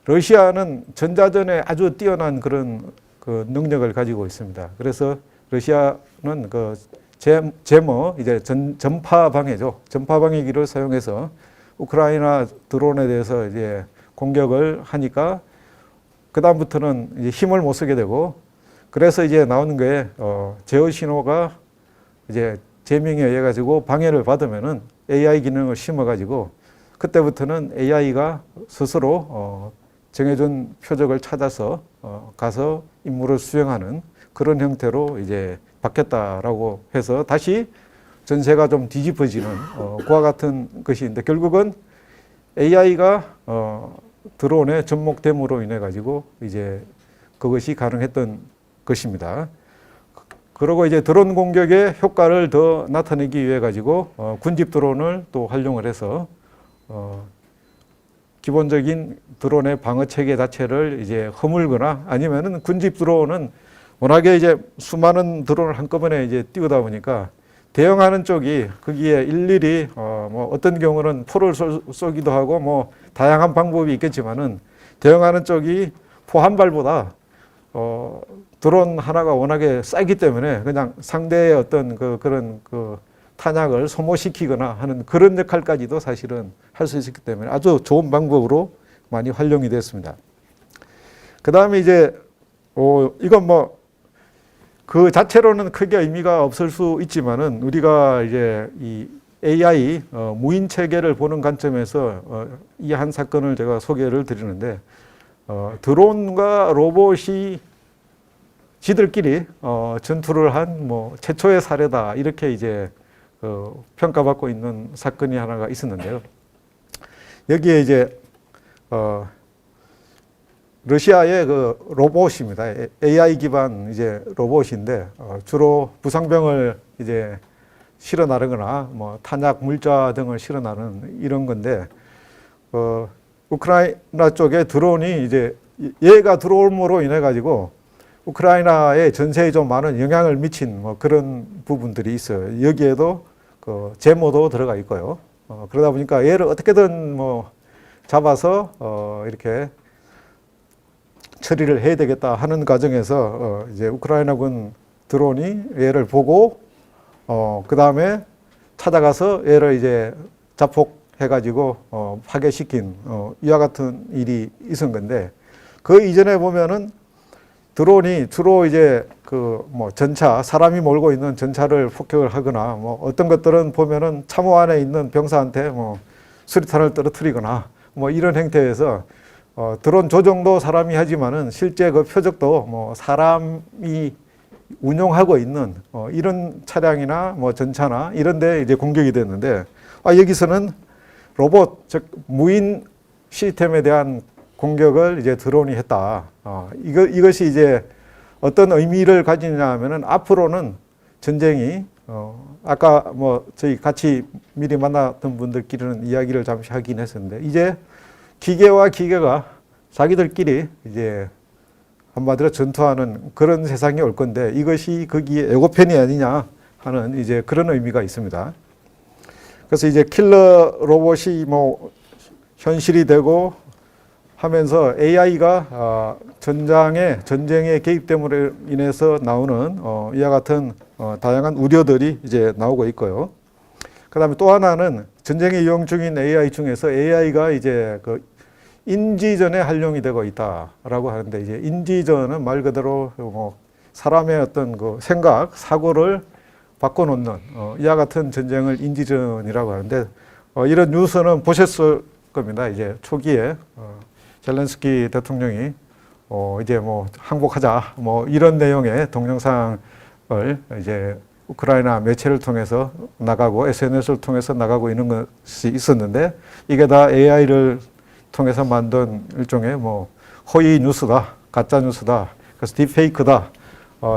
러시아는 전자전에 아주 뛰어난 그런 그 능력을 가지고 있습니다. 그래서 러시아는 그 제머 이제 전파 방해죠. 전파 방해기를 사용해서 우크라이나 드론에 대해서 이제 공격을 하니까 그 다음부터는 이제 힘을 못 쓰게 되고 그래서 이제 나오는 게 제어 신호가 이제 제명에 의해 가지고 방해를 받으면은 AI 기능을 심어 가지고 그때부터는 AI가 스스로 정해준 표적을 찾아서 가서 임무를 수행하는 그런 형태로 이제 바뀌었다라고 해서 다시 전세가 좀 뒤집어지는 그와 같은 것인데 결국은 AI가 드론에 접목됨으로 인해 가지고 이제 그것이 가능했던 것입니다. 그리고 이제 드론 공격의 효과를 더 나타내기 위해 가지고 군집 드론을 또 활용을 해서 기본적인 드론의 방어 체계 자체를 이제 허물거나 아니면은 군집 드론은 워낙에 이제 수많은 드론을 한꺼번에 이제 띄우다 보니까 대응하는 쪽이 거기에 일일이 뭐 어떤 경우는 포를 쏘기도 하고 뭐 다양한 방법이 있겠지만은 대응하는 쪽이 포 한 발보다 드론 하나가 워낙에 싸기 때문에 그냥 상대의 어떤 그런 탄약을 소모시키거나 하는 그런 역할까지도 사실은 할 수 있었기 때문에 아주 좋은 방법으로 많이 활용이 됐습니다. 그 다음에 이제 이건 뭐 그 자체로는 크게 의미가 없을 수 있지만은 우리가 이제 이 AI 무인 체계를 보는 관점에서 이 한 사건을 제가 소개를 드리는데, 드론과 로봇이 지들끼리 전투를 한 뭐 최초의 사례다, 이렇게 이제 평가받고 있는 사건이 하나가 있었는데요. 여기에 이제 러시아의 그 로봇입니다. AI 기반 이제 로봇인데 주로 부상병을 이제 실어 나르거나 뭐 탄약 물자 등을 실어 나르는 이런 건데, 우크라이나 쪽에 드론이 이제 얘가 들어옴으로 인해 가지고 우크라이나의 전세에 좀 많은 영향을 미친 뭐 그런 부분들이 있어요. 여기에도 그 제모도 들어가 있고요. 그러다 보니까 얘를 어떻게든 뭐 잡아서 이렇게 처리를 해야 되겠다 하는 과정에서 이제 우크라이나군 드론이 얘를 보고 그 다음에 찾아가서 얘를 이제 자폭해가지고 파괴시킨 이와 같은 일이 있은 건데, 그 이전에 보면은 드론이 주로 이제 그 뭐 전차, 사람이 몰고 있는 전차를 폭격을 하거나 뭐 어떤 것들은 보면은 참호 안에 있는 병사한테 뭐 수리탄을 떨어뜨리거나 뭐 이런 행태에서 드론 조종도 사람이 하지만은 실제 그 표적도 뭐 사람이 운용하고 있는 이런 차량이나 뭐 전차나 이런 데 이제 공격이 됐는데, 여기서는 로봇, 즉 무인 시스템에 대한 공격을 이제 드론이 했다. 이것이 이제 어떤 의미를 가지냐 하면은 앞으로는 전쟁이 아까 뭐 저희 같이 미리 만났던 분들끼리는 이야기를 잠시 하긴 했었는데, 이제 기계와 기계가 자기들끼리 이제 한마디로 전투하는 그런 세상이 올 건데, 이것이 거기에 예고편이 아니냐 하는 이제 그런 의미가 있습니다. 그래서 이제 킬러 로봇이 뭐 현실이 되고 하면서 AI가 전쟁의 개입됨으로 인해서 나오는 이와 같은 다양한 우려들이 이제 나오고 있고요. 그 다음에 또 하나는 전쟁에 이용 중인 AI 중에서 AI가 이제 그 인지전에 활용이 되고 있다라고 하는데, 이제 인지전은 말 그대로 뭐 사람의 어떤 그 생각, 사고를 바꿔놓는 이와 같은 전쟁을 인지전이라고 하는데, 이런 뉴스는 보셨을 겁니다. 이제 초기에 젤렌스키 대통령이 이제 뭐 항복하자 뭐 이런 내용의 동영상을 이제 우크라이나 매체를 통해서 나가고 SNS를 통해서 나가고 있는 것이 있었는데, 이게 다 AI를 통해서 만든 일종의 뭐 허위 뉴스다, 가짜 뉴스다, 그래서 딥페이크다,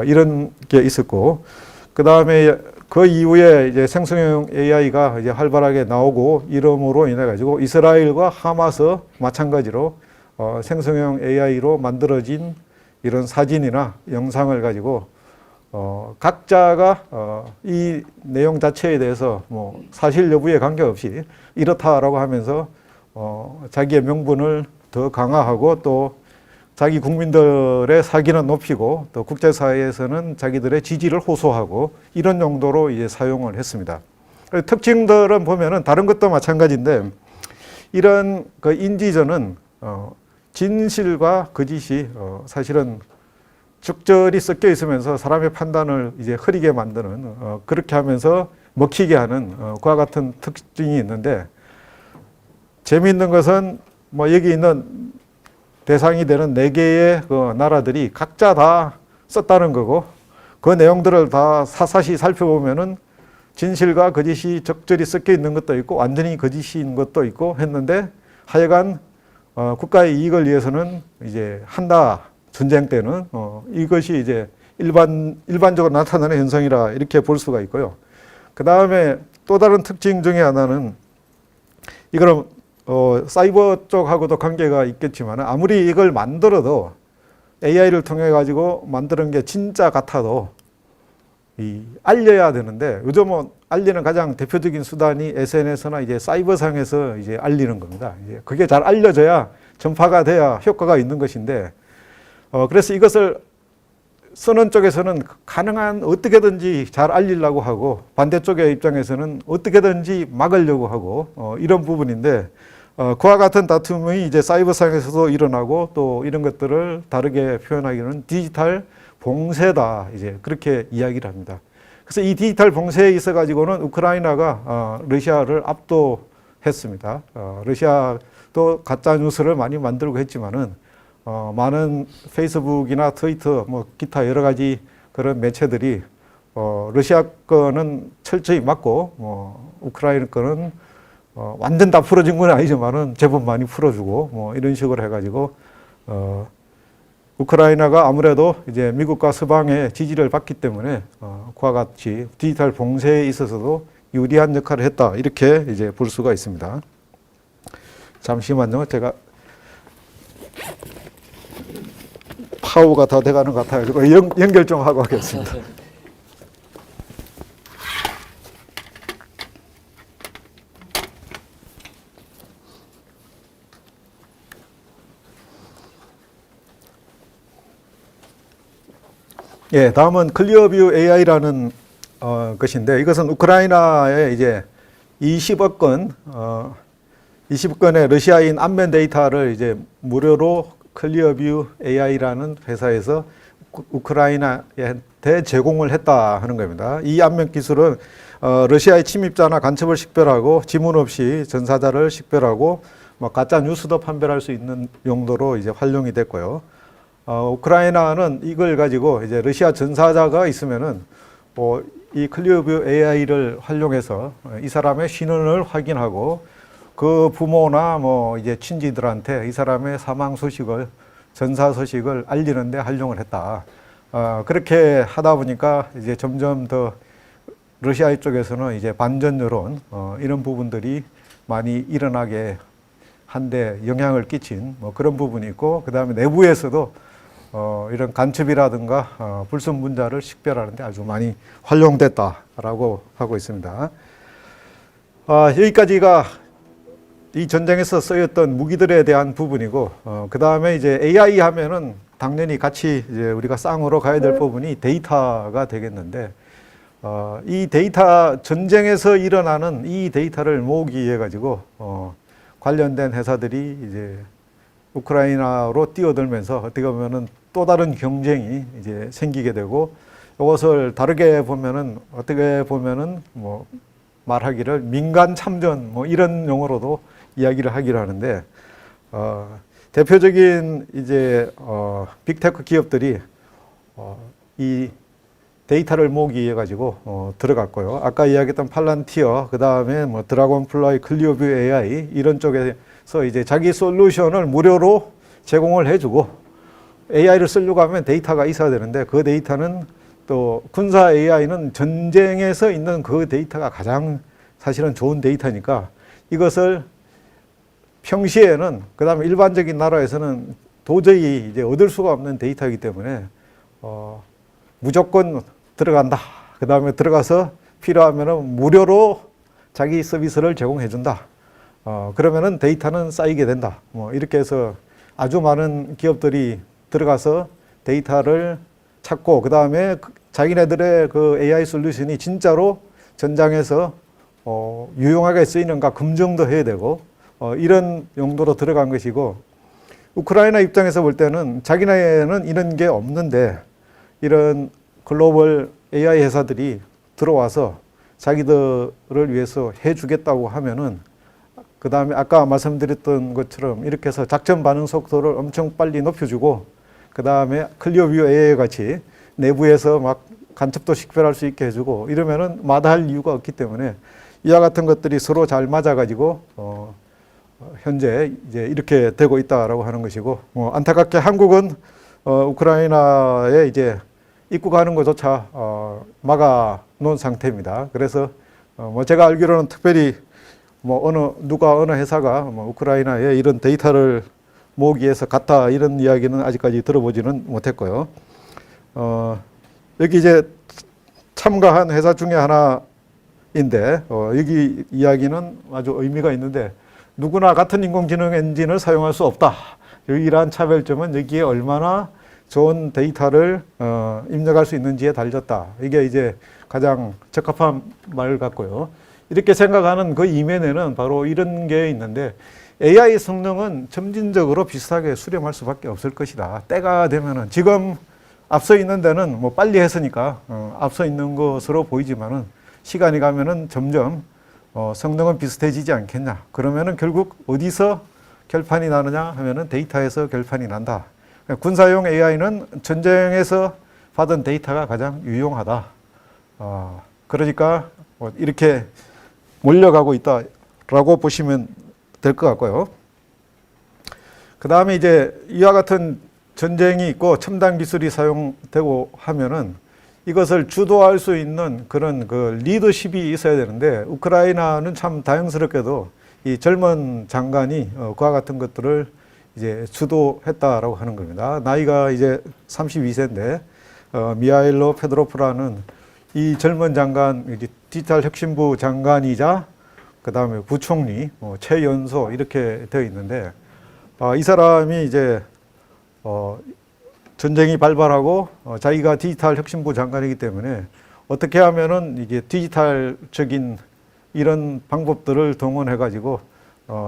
이런 게 있었고, 그 다음에 그 이후에 이제 생성형 AI가 이제 활발하게 나오고 이름으로 인해 가지고 이스라엘과 하마스 마찬가지로 생성형 AI로 만들어진 이런 사진이나 영상을 가지고 각자가 이 내용 자체에 대해서 뭐 사실 여부에 관계없이 이렇다라고 하면서 자기의 명분을 더 강화하고 또 자기 국민들의 사기는 높이고 또 국제사회에서는 자기들의 지지를 호소하고 이런 용도로 이제 사용을 했습니다. 특징들은 보면은 다른 것도 마찬가지인데, 이런 그 인지전은 진실과 거짓이 사실은 적절히 섞여 있으면서 사람의 판단을 이제 흐리게 만드는 그렇게 하면서 먹히게 하는 그와 같은 특징이 있는데, 재미있는 것은 뭐 여기 있는 대상이 되는 4개의 그 나라들이 각자 다 썼다는 거고, 그 내용들을 다 사사시 살펴보면은 진실과 거짓이 적절히 섞여 있는 것도 있고 완전히 거짓인 것도 있고 했는데, 하여간 국가의 이익을 위해서는 이제 한다, 전쟁 때는 이것이 이제 일반적으로 나타나는 현상이라 이렇게 볼 수가 있고요. 그 다음에 또 다른 특징 중에 하나는, 이거는 사이버 쪽하고도 관계가 있겠지만 아무리 이걸 만들어도 AI를 통해 가지고 만드는 게 진짜 같아도 알려야 되는데, 요즘은 알리는 가장 대표적인 수단이 SNS나 이제 사이버상에서 이제 알리는 겁니다. 이제 그게 잘 알려져야 전파가 돼야 효과가 있는 것인데, 그래서 이것을 쓰는 쪽에서는 가능한 어떻게든지 잘 알리려고 하고, 반대쪽의 입장에서는 어떻게든지 막으려고 하고 이런 부분인데, 그와 같은 다툼이 이제 사이버상에서도 일어나고 또 이런 것들을 다르게 표현하기는 디지털 봉쇄다, 이제 그렇게 이야기를 합니다. 그래서 이 디지털 봉쇄에 있어 가지고는 우크라이나가 러시아를 압도했습니다. 러시아도 가짜 뉴스를 많이 만들고 했지만은 많은 페이스북이나 트위터 뭐 기타 여러 가지 그런 매체들이 러시아 거는 철저히 맞고 우크라이나 거는 완전 다 풀어진 건 아니지만은 제법 많이 풀어주고 뭐 이런 식으로 해가지고 우크라이나가 아무래도 이제 미국과 서방의 지지를 받기 때문에 그와 같이 디지털 봉쇄에 있어서도 유리한 역할을 했다 이렇게 이제 볼 수가 있습니다. 잠시만요, 제가 파워가 다 돼가는 것 같아가지고 연결 좀 하고 하겠습니다. 예, 다음은 클리어뷰 AI라는 것인데 이것은 우크라이나의 이제 20억 건의 러시아인 안면 데이터를 이제 무료로 클리어뷰 AI라는 회사에서 우크라이나한테 제공을 했다 하는 겁니다. 이 안면 기술은 러시아의 침입자나 간첩을 식별하고 지문 없이 전사자를 식별하고 가짜 뉴스도 판별할 수 있는 용도로 이제 활용이 됐고요. 우크라이나는 이걸 가지고 이제 러시아 전사자가 있으면은 이 클리어뷰 AI를 활용해서 이 사람의 신원을 확인하고 그 부모나 뭐 이제 친지들한테 이 사람의 사망 소식을 전사 소식을 알리는데 활용을 했다. 그렇게 하다 보니까 이제 점점 더 러시아 쪽에서는 이제 반전 여론 이런 부분들이 많이 일어나게 한데 영향을 끼친 뭐 그런 부분이 있고 그 다음에 내부에서도 이런 간첩이라든가 불순분자를 식별하는 데 아주 많이 활용됐다라고 하고 있습니다. 여기까지가 이 전쟁에서 쓰였던 무기들에 대한 부분이고 그 다음에 이제 AI 하면은 당연히 같이 이제 우리가 쌍으로 가야 될 부분이 데이터가 되겠는데 이 데이터 전쟁에서 일어나는 이 데이터를 모으기 위해 가지고 관련된 회사들이 이제 우크라이나로 뛰어들면서 어떻게 보면은 또 다른 경쟁이 이제 생기게 되고 이것을 다르게 보면은 어떻게 보면은 뭐 말하기를 민간 참전 뭐 이런 용어로도 이야기를 하기를 하는데 대표적인 이제 빅테크 기업들이 이 데이터를 모으기 위해 가지고 들어갔고요. 아까 이야기했던 팔란티어, 그 다음에 뭐 드라곤플라이, 클리어뷰 AI 이런 쪽에서 이제 자기 솔루션을 무료로 제공을 해주고 AI를 쓰려고 하면 데이터가 있어야 되는데 그 데이터는 또 군사 AI는 전쟁에서 있는 그 데이터가 가장 사실은 좋은 데이터니까 이것을 평시에는 그 다음에 일반적인 나라에서는 도저히 이제 얻을 수가 없는 데이터이기 때문에 무조건 들어간다. 그 다음에 들어가서 필요하면은 무료로 자기 서비스를 제공해 준다. 그러면은 데이터는 쌓이게 된다. 뭐 이렇게 해서 아주 많은 기업들이 들어가서 데이터를 찾고 그 다음에 자기네들의 그 AI 솔루션이 진짜로 전장에서 유용하게 쓰이는가 검증도 해야 되고 이런 용도로 들어간 것이고 우크라이나 입장에서 볼 때는 자기네는 이런 게 없는데 이런 글로벌 AI 회사들이 들어와서 자기들을 위해서 해주겠다고 하면은 그 다음에 아까 말씀드렸던 것처럼 이렇게 해서 작전 반응 속도를 엄청 빨리 높여주고 그 다음에 클리어뷰 AI 같이 내부에서 막 간첩도 식별할 수 있게 해주고 이러면은 마다할 이유가 없기 때문에 이와 같은 것들이 서로 잘 맞아가지고 현재 이제 이렇게 되고 있다라고 하는 것이고 안타깝게 한국은 우크라이나에 이제 입국하는 것조차 막아 놓은 상태입니다. 그래서 뭐 제가 알기로는 특별히 뭐 어느 회사가 뭐 우크라이나에 이런 데이터를 모으기 위해서 갔다 이런 이야기는 아직까지 들어보지는 못했고요. 여기 이제 참가한 회사 중에 하나인데 여기 이야기는 아주 의미가 있는데 누구나 같은 인공지능 엔진을 사용할 수 없다. 유일한 차별점은 여기에 얼마나 좋은 데이터를 입력할 수 있는지에 달렸다. 이게 이제 가장 적합한 말 같고요. 이렇게 생각하는 그 이면에는 바로 이런 게 있는데 AI 성능은 점진적으로 비슷하게 수렴할 수밖에 없을 것이다. 때가 되면은 지금 앞서 있는 데는 뭐 빨리 했으니까 앞서 있는 것으로 보이지만은 시간이 가면은 점점 성능은 비슷해지지 않겠냐. 그러면은 결국 어디서 결판이 나느냐 하면은 데이터에서 결판이 난다. 군사용 AI는 전쟁에서 받은 데이터가 가장 유용하다. 그러니까 이렇게 몰려가고 있다라고 보시면 될 것 같고요. 그 다음에 이제 이와 같은 전쟁이 있고 첨단 기술이 사용되고 하면은 이것을 주도할 수 있는 그런 그 리더십이 있어야 되는데, 우크라이나는 참 다행스럽게도 이 젊은 장관이 그와 같은 것들을 이제 주도했다라고 하는 겁니다. 나이가 이제 32세인데 미하일로 페드로프라는 이 젊은 장관, 디지털 혁신부 장관이자 그 다음에 부총리, 최연소 이렇게 되어 있는데, 이 사람이 이제 전쟁이 발발하고 자기가 디지털 혁신부 장관이기 때문에 어떻게 하면은 이게 디지털적인 이런 방법들을 동원해 가지고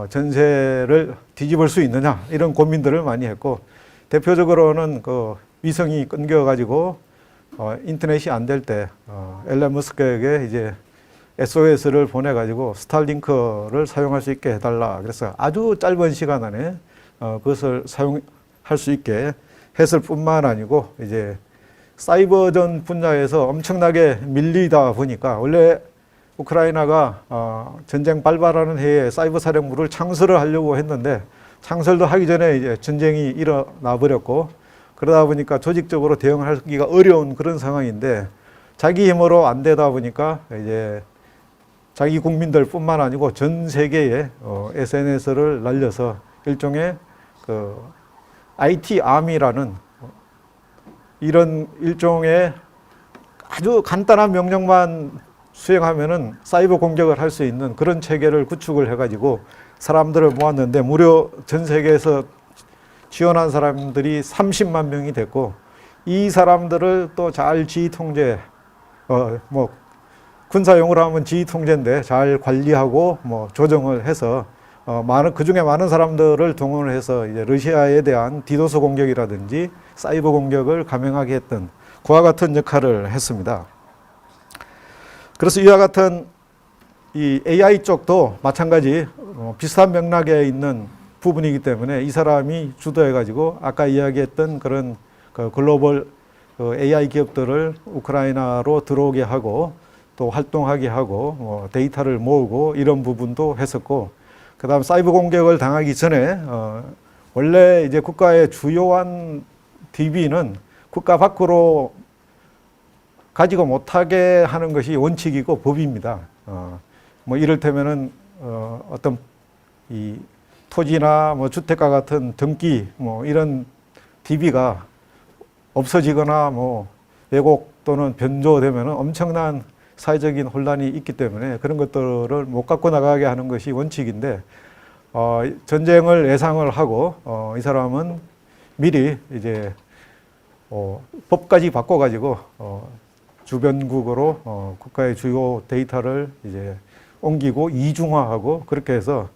전세를 뒤집을 수 있느냐 이런 고민들을 많이 했고, 대표적으로는 그 위성이 끊겨 가지고 인터넷이 안 될 때 앨런 머스크에게 이제 SOS를 보내 가지고 스타링크를 사용할 수 있게 해달라. 그래서 아주 짧은 시간 안에 그것을 사용할 수 있게 했을 뿐만 아니고, 이제 사이버전 분야에서 엄청나게 밀리다 보니까 원래 우크라이나가 전쟁 발발하는 해에 사이버 사령부를 창설을 하려고 했는데 창설도 하기 전에 이제 전쟁이 일어나 버렸고, 그러다 보니까 조직적으로 대응하기가 어려운 그런 상황인데, 자기 힘으로 안 되다 보니까 이제 자기 국민들뿐만 아니고 전 세계에 SNS를 날려서 일종의 그 IT 아미라는 이런 일종의 아주 간단한 명령만 수행하면은 사이버 공격을 할 수 있는 그런 체계를 구축을 해가지고 사람들을 모았는데, 무려 전 세계에서 지원한 사람들이 30만 명이 됐고, 이 사람들을 또 잘 지휘 통제, 뭐 군사용으로 하면 지휘 통제인데 잘 관리하고 뭐 조정을 해서 그 중에 많은 사람들을 동원을 해서 이제 러시아에 대한 디도스 공격이라든지 사이버 공격을 감행하게 했던 그와 같은 역할을 했습니다. 그래서 이와 같은 이 AI 쪽도 마찬가지 비슷한 맥락에 있는 부분이기 때문에 이 사람이 주도해가지고 아까 이야기했던 그런 그 글로벌 AI 기업들을 우크라이나로 들어오게 하고 또 활동하게 하고 데이터를 모으고 이런 부분도 했었고, 그 다음 사이버 공격을 당하기 전에 원래 이제 국가의 주요한 DB는 국가 밖으로 가지고 못하게 하는 것이 원칙이고 법입니다. 뭐 이를테면은 어떤 이 토지나 뭐 주택과 같은 등기 뭐 이런 DB가 없어지거나 뭐 왜곡 또는 변조되면은 엄청난 사회적인 혼란이 있기 때문에 그런 것들을 못 갖고 나가게 하는 것이 원칙인데, 전쟁을 예상을 하고 이 사람은 미리 이제 법까지 바꿔가지고 주변국으로 국가의 주요 데이터를 이제 옮기고 이중화하고, 그렇게 해서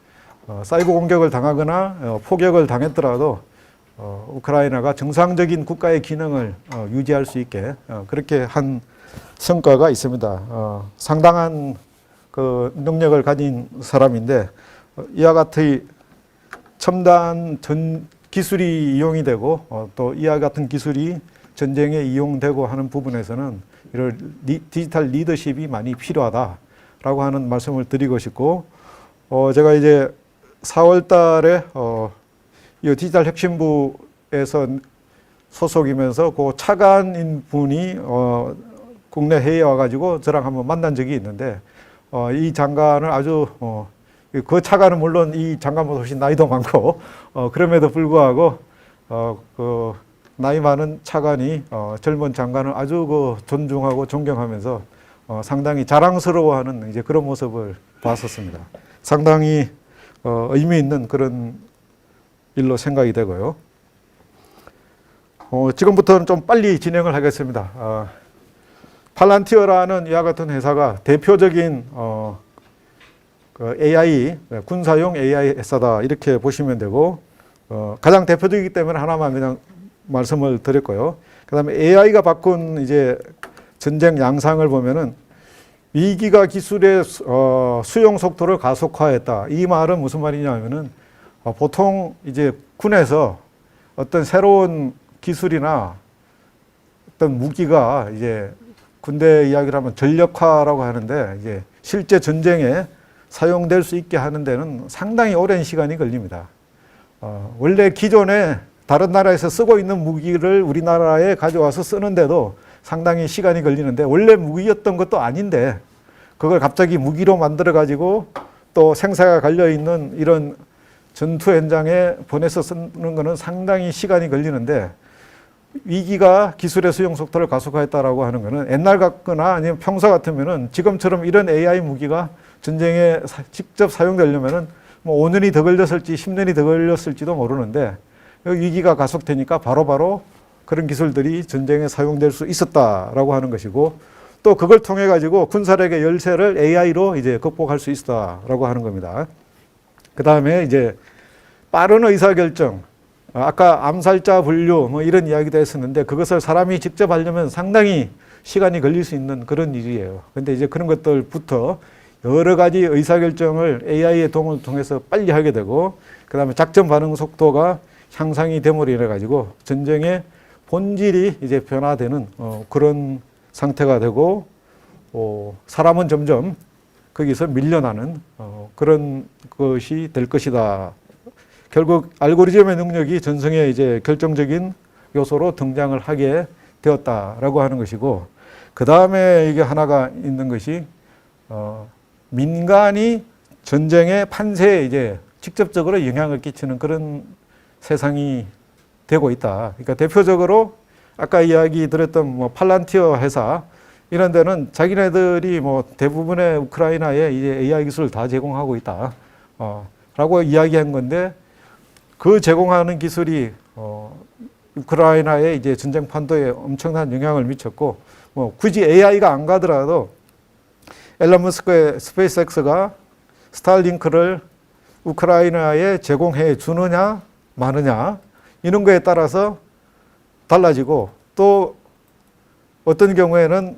사이버 공격을 당하거나 포격을 당했더라도 우크라이나가 정상적인 국가의 기능을 유지할 수 있게 그렇게 한 성과가 있습니다. 상당한 그 능력을 가진 사람인데, 이와 같은 첨단 기술이 이용이 되고 또 이와 같은 기술이 전쟁에 이용되고 하는 부분에서는 이런 디지털 리더십이 많이 필요하다라고 하는 말씀을 드리고 싶고, 제가 이제 4월 달에 이 디지털 혁신부에서 소속이면서 그 차관인 분이 국내 회의에 와가지고 저랑 한번 만난 적이 있는데, 이 장관을 아주 그 차관은 물론 이 장관보다 훨씬 나이도 많고 그럼에도 불구하고 그 나이 많은 차관이 젊은 장관을 아주 그 존중하고 존경하면서 상당히 자랑스러워하는 이제 그런 모습을 봤었습니다. 상당히 의미 있는 그런 일로 생각이 되고요. 지금부터는 좀 빨리 진행을 하겠습니다. 팔란티어라는 이와 같은 회사가 대표적인 그 AI, 군사용 AI 회사다 이렇게 보시면 되고, 가장 대표적이기 때문에 하나만 그냥 말씀을 드렸고요. 그다음에 AI가 바꾼 이제 전쟁 양상을 보면은 위기가 기술의 수용 속도를 가속화했다. 이 말은 무슨 말이냐면은 보통 이제 군에서 어떤 새로운 기술이나 어떤 무기가 이제 군대 이야기를 하면 전력화라고 하는데 이제 실제 전쟁에 사용될 수 있게 하는 데는 상당히 오랜 시간이 걸립니다. 원래 기존에 다른 나라에서 쓰고 있는 무기를 우리나라에 가져와서 쓰는데도 상당히 시간이 걸리는데 원래 무기였던 것도 아닌데 그걸 갑자기 무기로 만들어 가지고 또 생사가 걸려 있는 이런 전투 현장에 보내서 쓰는 것은 상당히 시간이 걸리는데 위기가 기술의 수용 속도를 가속화했다라고 하는 것은 옛날 같거나 아니면 평소 같으면은 지금처럼 이런 AI 무기가 전쟁에 직접 사용되려면은 뭐 5년이 더 걸렸을지 10년이 더 걸렸을지도 모르는데 위기가 가속되니까 바로바로 그런 기술들이 전쟁에 사용될 수 있었다라고 하는 것이고 또 그걸 통해 가지고 군사력의 열세를 AI로 이제 극복할 수 있었다라고 하는 겁니다. 그 다음에 이제 빠른 의사결정, 아까 암살자 분류 뭐 이런 이야기도 했었는데 그것을 사람이 직접 하려면 상당히 시간이 걸릴 수 있는 그런 일이에요. 근데 이제 그런 것들부터 여러 가지 의사결정을 AI의 도움을 통해서 빨리 하게 되고 그 다음에 작전 반응 속도가 향상이 됨으로 인해 가지고 전쟁의 본질이 이제 변화되는 그런 상태가 되고 사람은 점점 거기서 밀려나는 그런 것이 될 것이다. 결국 알고리즘의 능력이 전쟁의 이제 결정적인 요소로 등장을 하게 되었다라고 하는 것이고 그 다음에 이게 하나가 있는 것이 민간이 전쟁의 판세에 이제 직접적으로 영향을 끼치는 그런 세상이 되고 있다. 그러니까 대표적으로 아까 이야기 드렸던 뭐 팔란티어 회사 이런 데는 자기네들이 뭐 대부분의 우크라이나에 이제 AI 기술을 다 제공하고 있다. 라고 이야기한 건데 그 제공하는 기술이 우크라이나의 이제 전쟁 판도에 엄청난 영향을 미쳤고 뭐 굳이 AI가 안 가더라도 앨런 머스크의 스페이스X가 스타링크를 우크라이나에 제공해 주느냐 마느냐 이런 거에 따라서 달라지고 또 어떤 경우에는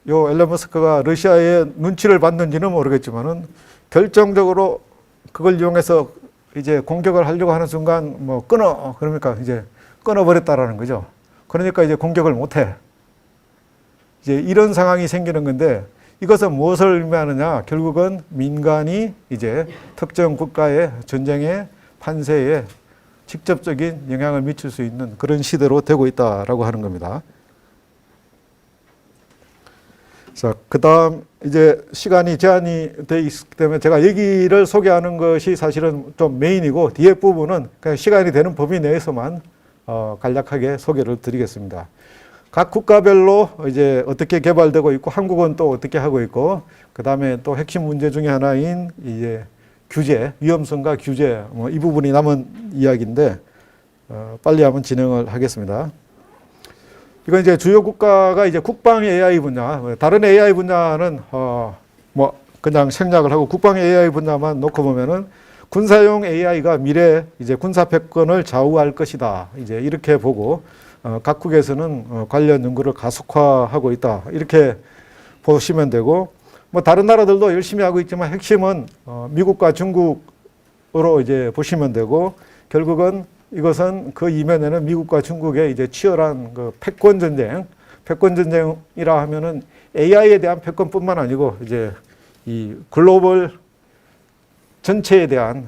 요 앨런 머스크가 러시아의 눈치를 봤는지는 모르겠지만은 결정적으로 그걸 이용해서 이제 공격을 하려고 하는 순간 뭐 그러니까 이제 끊어버렸다라는 거죠. 그러니까 이제 공격을 못해. 이제 이런 상황이 생기는 건데 이것은 무엇을 의미하느냐? 결국은 민간이 이제 특정 국가의 전쟁의 판세에 직접적인 영향을 미칠 수 있는 그런 시대로 되고 있다라고 하는 겁니다. 자, 그 다음 이제 시간이 제한이 돼 있기 때문에 제가 여기를 소개하는 것이 사실은 좀 메인이고 뒤에 부분은 그냥 시간이 되는 범위 내에서만 간략하게 소개를 드리겠습니다. 각 국가별로 이제 어떻게 개발되고 있고 한국은 또 어떻게 하고 있고 그 다음에 또 핵심 문제 중에 하나인 이제 규제, 위험성과 규제 뭐 이 부분이 남은 이야기인데 빨리 한번 진행을 하겠습니다. 이건 이제 주요 국가가 이제 국방 AI 분야, 다른 AI 분야는 뭐 그냥 생략을 하고 국방 AI 분야만 놓고 보면은 군사용 AI가 미래 이제 군사 패권을 좌우할 것이다. 이제 이렇게 보고 각국에서는 관련 연구를 가속화하고 있다. 이렇게 보시면 되고 뭐 다른 나라들도 열심히 하고 있지만 핵심은 미국과 중국으로 이제 보시면 되고 결국은 이것은 그 이면에는 미국과 중국의 이제 치열한 그 패권 전쟁이라 하면은 AI에 대한 패권뿐만 아니고 이제 이 글로벌 전체에 대한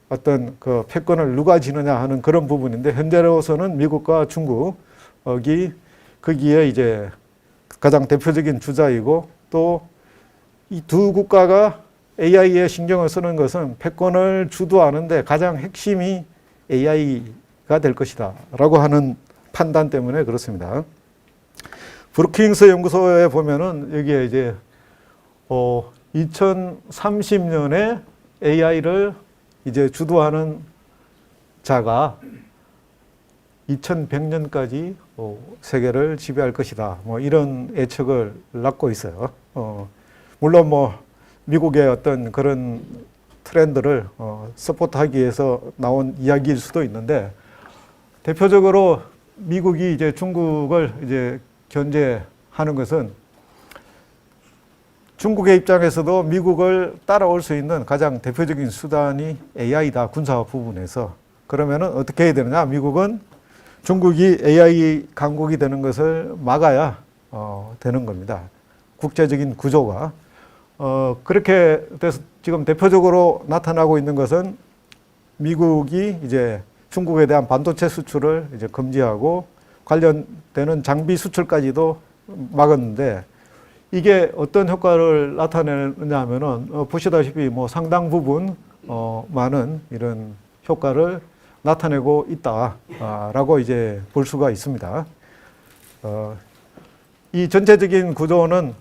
어떤 그 패권을 누가 지느냐 하는 그런 부분인데 현재로서는 미국과 중국이 거기에 이제 가장 대표적인 주자이고 또 이 두 국가가 AI에 신경을 쓰는 것은 패권을 주도하는데 가장 핵심이 AI가 될 것이다 라고 하는 판단 때문에 그렇습니다. 브루킹스 연구소에 보면은 여기에 이제 2030년에 AI를 이제 주도하는 자가 2100년까지 세계를 지배할 것이다. 뭐 이런 예측을 낳고 있어요. 물론 뭐 미국의 어떤 그런 트렌드를 서포트하기 위해서 나온 이야기일 수도 있는데 대표적으로 미국이 이제 중국을 이제 견제하는 것은 중국의 입장에서도 미국을 따라올 수 있는 가장 대표적인 수단이 AI다, 군사 부분에서. 그러면은 어떻게 해야 되느냐? 미국은 중국이 AI 강국이 되는 것을 막아야 되는 겁니다. 국제적인 구조가. 그렇게 돼서 지금 대표적으로 나타나고 있는 것은 미국이 이제 중국에 대한 반도체 수출을 이제 금지하고 관련되는 장비 수출까지도 막았는데, 이게 어떤 효과를 나타내느냐 하면은 보시다시피 뭐 상당 부분 많은 이런 효과를 나타내고 있다라고 이제 볼 수가 있습니다. 이 전체적인 구조는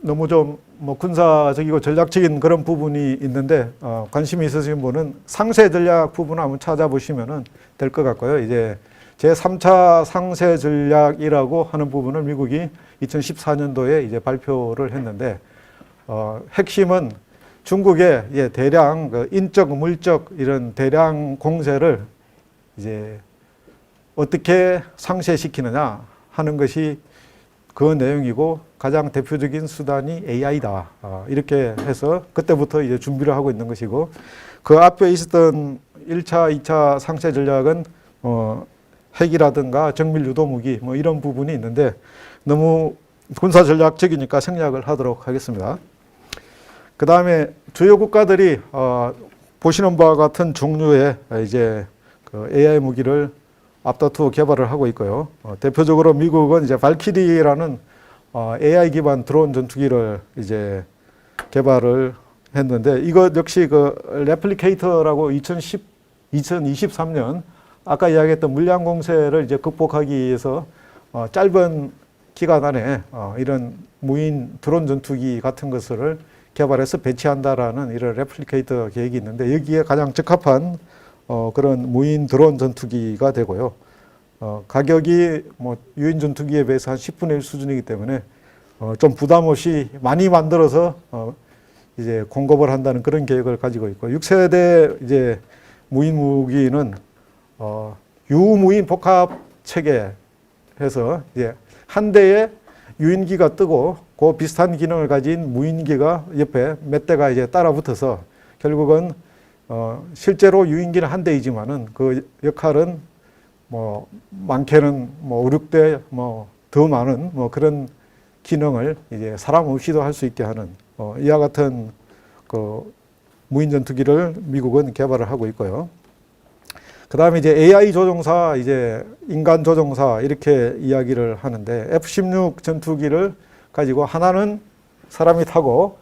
너무 좀 뭐 군사적이고 전략적인 그런 부분이 있는데, 관심이 있으신 분은 상세 전략 부분을 한번 찾아보시면 될 것 같고요. 이제 제3차 상세 전략이라고 하는 부분을 미국이 2014년도에 이제 발표를 했는데, 핵심은 중국의 대량 그 인적, 물적 이런 대량 공세를 이제 어떻게 상쇄시키느냐 하는 것이 그 내용이고, 가장 대표적인 수단이 AI다. 이렇게 해서 그때부터 이제 준비를 하고 있는 것이고, 그 앞에 있었던 1차, 2차 상쇄 전략은 핵이라든가 정밀 유도 무기 뭐 이런 부분이 있는데, 너무 군사 전략적이니까 생략을 하도록 하겠습니다. 그 다음에 주요 국가들이 보시는 바와 같은 종류의 이제 그 AI 무기를 앞다투어 개발을 하고 있고요. 대표적으로 미국은 이제 발키리라는 AI 기반 드론 전투기를 이제 개발을 했는데, 이것 역시 그 레플리케이터라고 2023년 아까 이야기했던 물량 공세를 이제 극복하기 위해서 짧은 기간 안에 이런 무인 드론 전투기 같은 것을 개발해서 배치한다라는 이런 레플리케이터 계획이 있는데, 여기에 가장 적합한 그런 무인 드론 전투기가 되고요. 가격이 뭐 유인 전투기에 비해서 한 10분의 1 수준이기 때문에 좀 부담 없이 많이 만들어서 이제 공급을 한다는 그런 계획을 가지고 있고, 6세대 이제 무인 무기는 유무인 복합 체계해서 이제 한 대에 유인기가 뜨고 그 비슷한 기능을 가진 무인기가 옆에 몇 대가 이제 따라 붙어서 결국은 실제로 유인기는 한 대이지만은 그 역할은 뭐 많게는 뭐 5, 6대 뭐 더 많은 뭐 그런 기능을 이제 사람 없이도 할 수 있게 하는 이와 같은 그 무인 전투기를 미국은 개발을 하고 있고요. 그 다음에 이제 AI 조종사, 이제 인간 조종사 이렇게 이야기를 하는데, F-16 전투기를 가지고 하나는 사람이 타고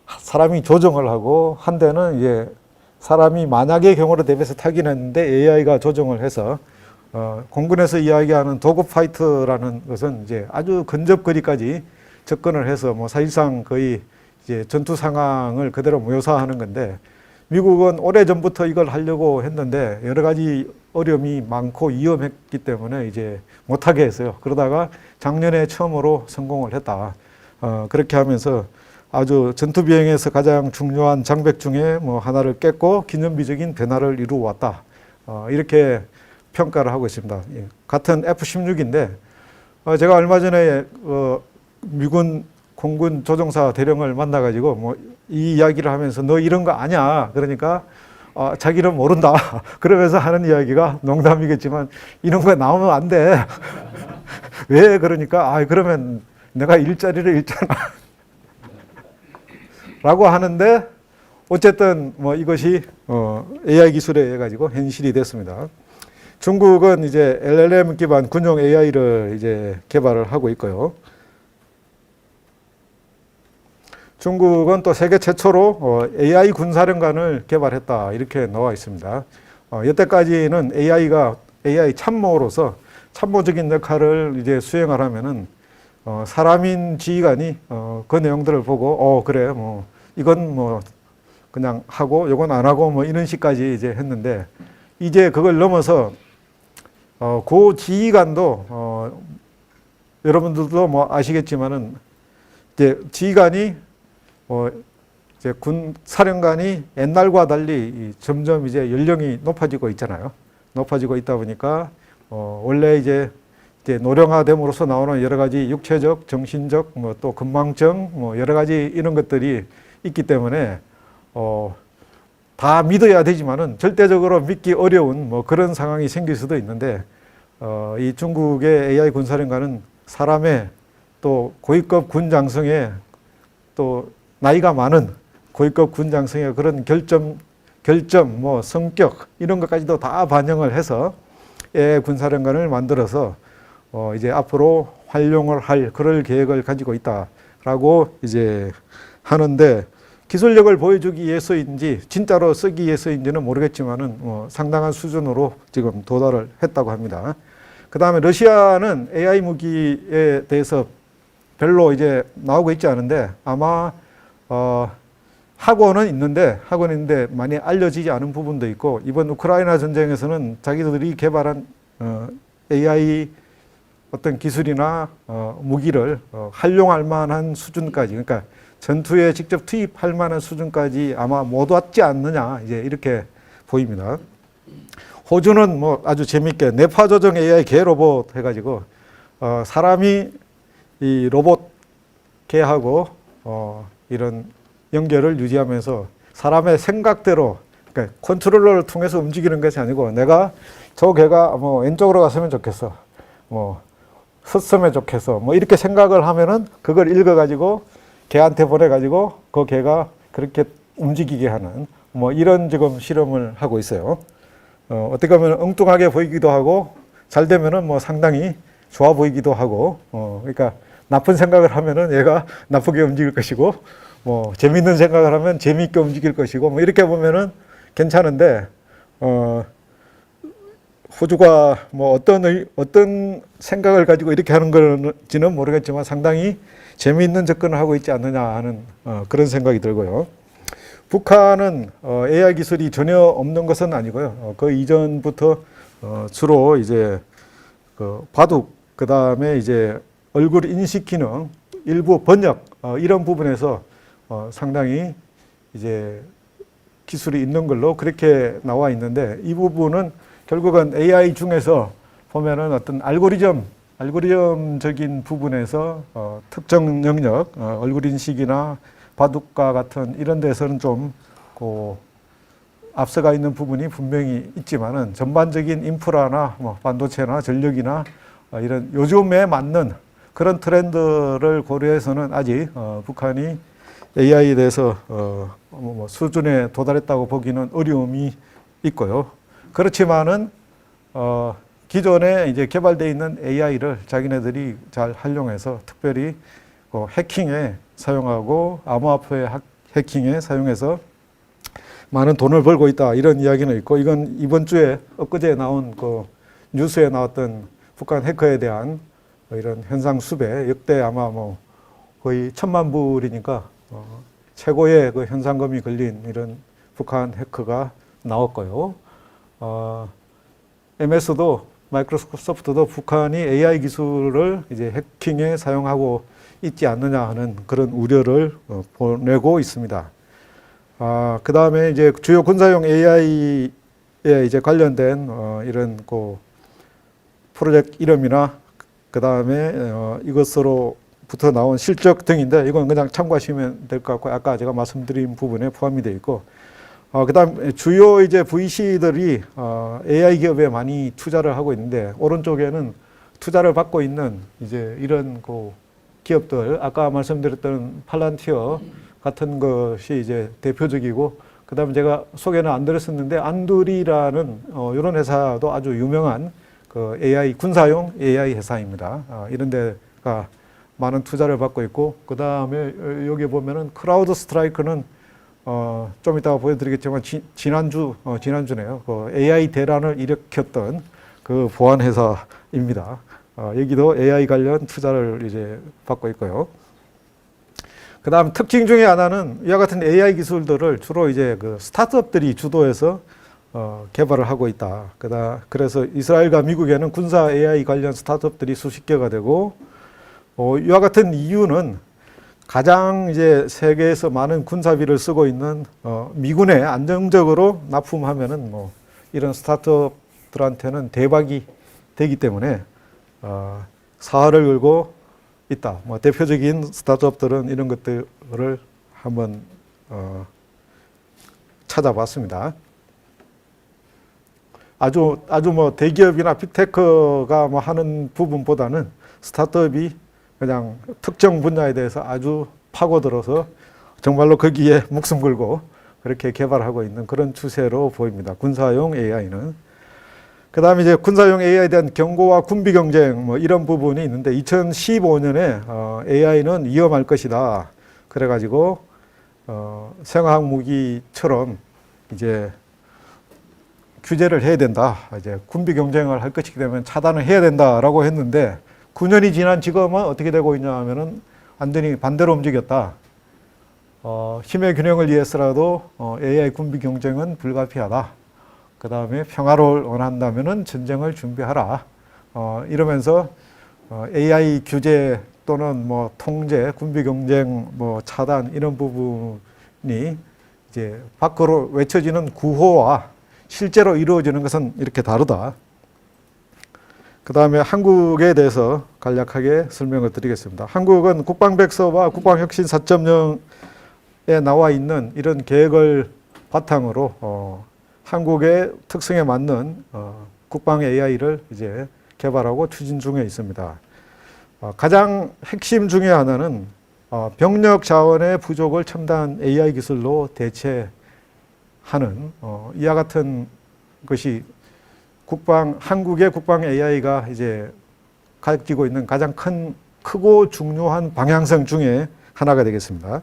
사람이 조정을 하고, 한 대는 이제 사람이 만약의 경우를 대비해서 타긴 했는데 AI가 조정을 해서 공군에서 이야기하는 도그 파이터라는 것은 이제 아주 근접거리까지 접근을 해서 뭐 사실상 거의 이제 전투 상황을 그대로 묘사하는 건데, 미국은 오래전부터 이걸 하려고 했는데 여러 가지 어려움이 많고 위험했기 때문에 이제 못하게 했어요. 그러다가 작년에 처음으로 성공을 했다. 그렇게 하면서 아주 전투 비행에서 가장 중요한 장벽 중에 뭐 하나를 깼고 기념비적인 변화를 이루어왔다. 이렇게 평가를 하고 있습니다. 같은 F-16인데 제가 얼마 전에 미군 공군 조종사 대령을 만나가지고 뭐 이 이야기를 하면서 너 이런 거 아냐. 그러니까 자기는 모른다. 그러면서 하는 이야기가 농담이겠지만 이런 거 나오면 안 돼. 왜 그러니까 그러면 내가 일자리를 잃잖아. 라고 하는데 어쨌든 뭐 이것이 AI 기술에 의해 가지고 현실이 됐습니다. 중국은 이제 LLM 기반 군용 AI를 이제 개발을 하고 있고요. 중국은 또 세계 최초로 AI 군사령관을 개발했다. 이렇게 나와 있습니다. 여태까지는 AI 참모로서 참모적인 역할을 이제 수행을 하면은 사람인 지휘관이 그 내용들을 보고 그래 뭐 이건 뭐 그냥 하고 이건 안 하고 뭐 이런 식까지 이제 했는데, 이제 그걸 넘어서 그 지휘관도 여러분들도 뭐 아시겠지만은 이제 지휘관이 이제 군 사령관이 옛날과 달리 점점 이제 연령이 높아지고 있잖아요. 높아지고 있다 보니까 원래 이제 노령화됨으로써 나오는 여러 가지 육체적, 정신적, 뭐 또 건망증, 뭐 여러 가지 이런 것들이 있기 때문에 다 믿어야 되지만은 절대적으로 믿기 어려운 뭐 그런 상황이 생길 수도 있는데 이 중국의 AI 군사령관은 사람의 또 고위급 군장성의 또 나이가 많은 고위급 군장성의 그런 결점, 뭐 성격 이런 것까지도 다 반영을 해서 AI 군사령관을 만들어서 이제 앞으로 활용을 할 그럴 계획을 가지고 있다라고 이제 하는데 기술력을 보여주기 위해서인지 진짜로 쓰기 위해서인지는 모르겠지만은 상당한 수준으로 지금 도달을 했다고 합니다. 그 다음에 러시아는 AI 무기에 대해서 별로 이제 나오고 있지 않은데 아마 학원은 있는데 많이 알려지지 않은 부분도 있고 이번 우크라이나 전쟁에서는 자기들이 개발한 AI 어떤 기술이나 무기를 활용할 만한 수준까지 그러니까 전투에 직접 투입할 만한 수준까지 아마 못 왔지 않느냐 이제 이렇게 보입니다. 호주는 뭐 아주 재밌게 뇌파 조정 AI 개 로봇 해가지고 사람이 이 로봇 개하고 이런 연결을 유지하면서 사람의 생각대로 그러니까 컨트롤러를 통해서 움직이는 것이 아니고 내가 저 개가 뭐 왼쪽으로 갔으면 좋겠어, 뭐 섰으면 좋겠어, 뭐 이렇게 생각을 하면은 그걸 읽어가지고 개한테 보내가지고 그 개가 그렇게 움직이게 하는 뭐 이런 지금 실험을 하고 있어요. 어떻게 보면 엉뚱하게 보이기도 하고 잘 되면은 뭐 상당히 좋아 보이기도 하고 그러니까 나쁜 생각을 하면은 얘가 나쁘게 움직일 것이고 뭐 재미있는 생각을 하면 재미있게 움직일 것이고 뭐 이렇게 보면은 괜찮은데 호주가 뭐 어떤 생각을 가지고 이렇게 하는 건지는 모르겠지만 상당히 재미있는 접근을 하고 있지 않느냐 하는 그런 생각이 들고요. 북한은 AI 기술이 전혀 없는 것은 아니고요. 그 이전부터 주로 이제 그 바둑 그 다음에 이제 얼굴 인식 기능, 일부 번역 이런 부분에서 상당히 이제 기술이 있는 걸로 그렇게 나와 있는데 이 부분은 결국은 AI 중에서 보면은 어떤 알고리즘적인 부분에서 특정 영역, 얼굴 인식이나 바둑과 같은 이런 데서는 좀 앞서가 있는 부분이 분명히 있지만은 전반적인 인프라나 뭐 반도체나 전력이나 이런 요즘에 맞는 그런 트렌드를 고려해서는 아직 북한이 AI에 대해서 뭐 수준에 도달했다고 보기는 어려움이 있고요. 그렇지만은 기존에 이제 개발되어 있는 AI를 자기네들이 잘 활용해서 특별히 해킹에 사용하고 암호화폐 해킹에 사용해서 많은 돈을 벌고 있다 이런 이야기는 있고 이건 이번 주에 엊그제 나온 그 뉴스에 나왔던 북한 해커에 대한 이런 현상 수배 역대 아마 뭐 거의 1,000만 불이니까 최고의 그 현상금이 걸린 이런 북한 해커가 나왔고요. MS도 마이크로소프트도 북한이 AI 기술을 이제 해킹에 사용하고 있지 않느냐 하는 그런 우려를 보내고 있습니다. 그 다음에 이제 주요 군사용 AI에 이제 관련된 이런 그 프로젝트 이름이나 그 다음에 이것으로부터 나온 실적 등인데 이건 그냥 참고하시면 될 것 같고 아까 제가 말씀드린 부분에 포함이 되어 있고 그 다음 주요 이제 VC들이 AI 기업에 많이 투자를 하고 있는데 오른쪽에는 투자를 받고 있는 이제 이런 그 기업들 아까 말씀드렸던 팔란티어 같은 것이 이제 대표적이고 그 다음에 제가 소개는 안 드렸었는데 안두리라는 이런 회사도 아주 유명한 그 AI 군사용 AI 회사입니다. 이런 데가 많은 투자를 받고 있고 그 다음에 여기 보면은 크라우드 스트라이크는 좀 이따가 보여드리겠지만 지난주네요. 그 AI 대란을 일으켰던 그 보안 회사입니다. 여기도 AI 관련 투자를 이제 받고 있고요. 그 다음 특징 중에 하나는 이와 같은 AI 기술들을 주로 이제 그 스타트업들이 주도해서 개발을 하고 있다. 그래서 이스라엘과 미국에는 군사 AI 관련 스타트업들이 수십 개가 되고 이와 같은 이유는 가장 이제 세계에서 많은 군사비를 쓰고 있는 미군에 안정적으로 납품하면은 뭐 이런 스타트업들한테는 대박이 되기 때문에 사활을 걸고 있다. 뭐 대표적인 스타트업들은 이런 것들을 한번 찾아봤습니다. 아주 뭐 대기업이나 빅테크가 뭐 하는 부분보다는 스타트업이 그냥 특정 분야에 대해서 아주 파고들어서 정말로 거기에 목숨 걸고 그렇게 개발하고 있는 그런 추세로 보입니다. 군사용 AI는. 그 다음에 이제 군사용 AI에 대한 경고와 군비 경쟁 뭐 이런 부분이 있는데 2015년에 AI는 위험할 것이다. 그래가지고 생화학 무기처럼 이제 규제를 해야 된다. 이제 군비 경쟁을 할 것이기 때문에 차단을 해야 된다라고 했는데 9년이 지난 지금은 어떻게 되고 있냐 하면은 완전히 반대로 움직였다. 힘의 균형을 위해서라도 AI 군비 경쟁은 불가피하다. 그 다음에 평화를 원한다면은 전쟁을 준비하라. 이러면서 AI 규제 또는 뭐 통제, 군비 경쟁, 뭐 차단 이런 부분이 이제 밖으로 외쳐지는 구호와 실제로 이루어지는 것은 이렇게 다르다. 그 다음에 한국에 대해서 간략하게 설명을 드리겠습니다. 한국은 국방백서와 국방혁신 4.0에 나와 있는 이런 계획을 바탕으로 한국의 특성에 맞는 국방 AI를 이제 개발하고 추진 중에 있습니다. 가장 핵심 중에 하나는 병력 자원의 부족을 첨단 AI 기술로 대체하는 이와 같은 것이 한국의 국방 AI가 이제 가지고 있는 가장 크고 중요한 방향성 중에 하나가 되겠습니다.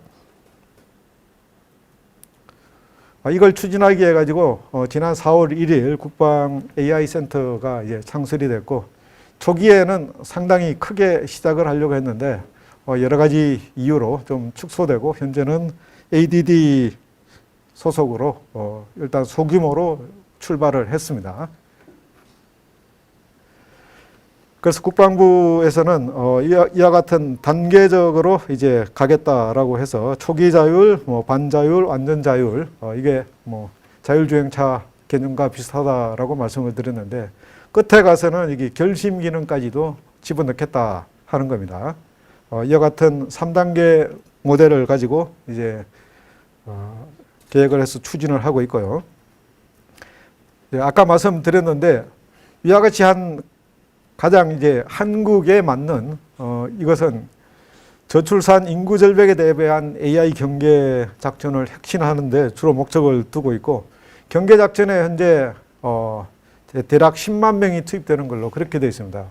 이걸 추진하기 위해 가지고 지난 4월 1일 국방 AI 센터가 이제 창설이 됐고 초기에는 상당히 크게 시작을 하려고 했는데 여러 가지 이유로 좀 축소되고 현재는 ADD 소속으로 일단 소규모로 출발을 했습니다. 그래서 국방부에서는 이와 같은 단계적으로 이제 가겠다라고 해서 초기 자율, 뭐 반자율, 완전 자율, 이게 뭐 자율주행차 개념과 비슷하다라고 말씀을 드렸는데 끝에 가서는 이게 결심 기능까지도 집어넣겠다 하는 겁니다. 이와 같은 3단계 모델을 가지고 이제 계획을 해서 추진을 하고 있고요. 아까 말씀드렸는데 이와 같이 한 가장 이제 한국에 맞는 이것은 저출산 인구 절벽에 대비한 AI 경계 작전을 혁신하는데 주로 목적을 두고 있고 경계 작전에 현재 대략 10만 명이 투입되는 걸로 그렇게 되어 있습니다.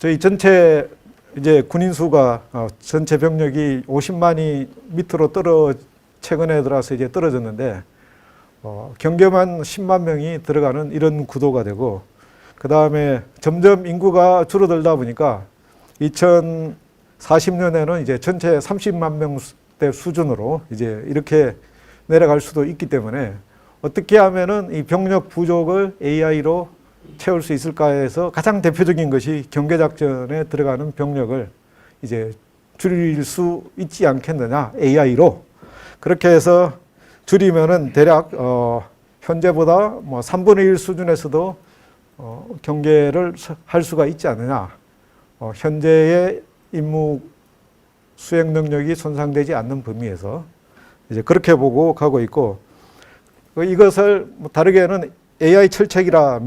저희 전체 이제 군인 수가 전체 병력이 50만이 밑으로 최근에 들어서 이제 떨어졌는데 경계만 10만 명이 들어가는 이런 구도가 되고 그 다음에 점점 인구가 줄어들다 보니까 2040년에는 이제 전체 30만 명대 수준으로 이제 이렇게 내려갈 수도 있기 때문에 어떻게 하면은 이 병력 부족을 AI로 채울 수 있을까 해서 가장 대표적인 것이 경계작전에 들어가는 병력을 이제 줄일 수 있지 않겠느냐, AI로. 그렇게 해서 줄이면은 대략, 현재보다 뭐 3분의 1 수준에서도 경계를 할 수가 있지 않느냐. 현재의 임무 수행 능력이 손상되지 않는 범위에서 이제 그렇게 보고 가고 있고 이것을 다르게는 AI 철책이라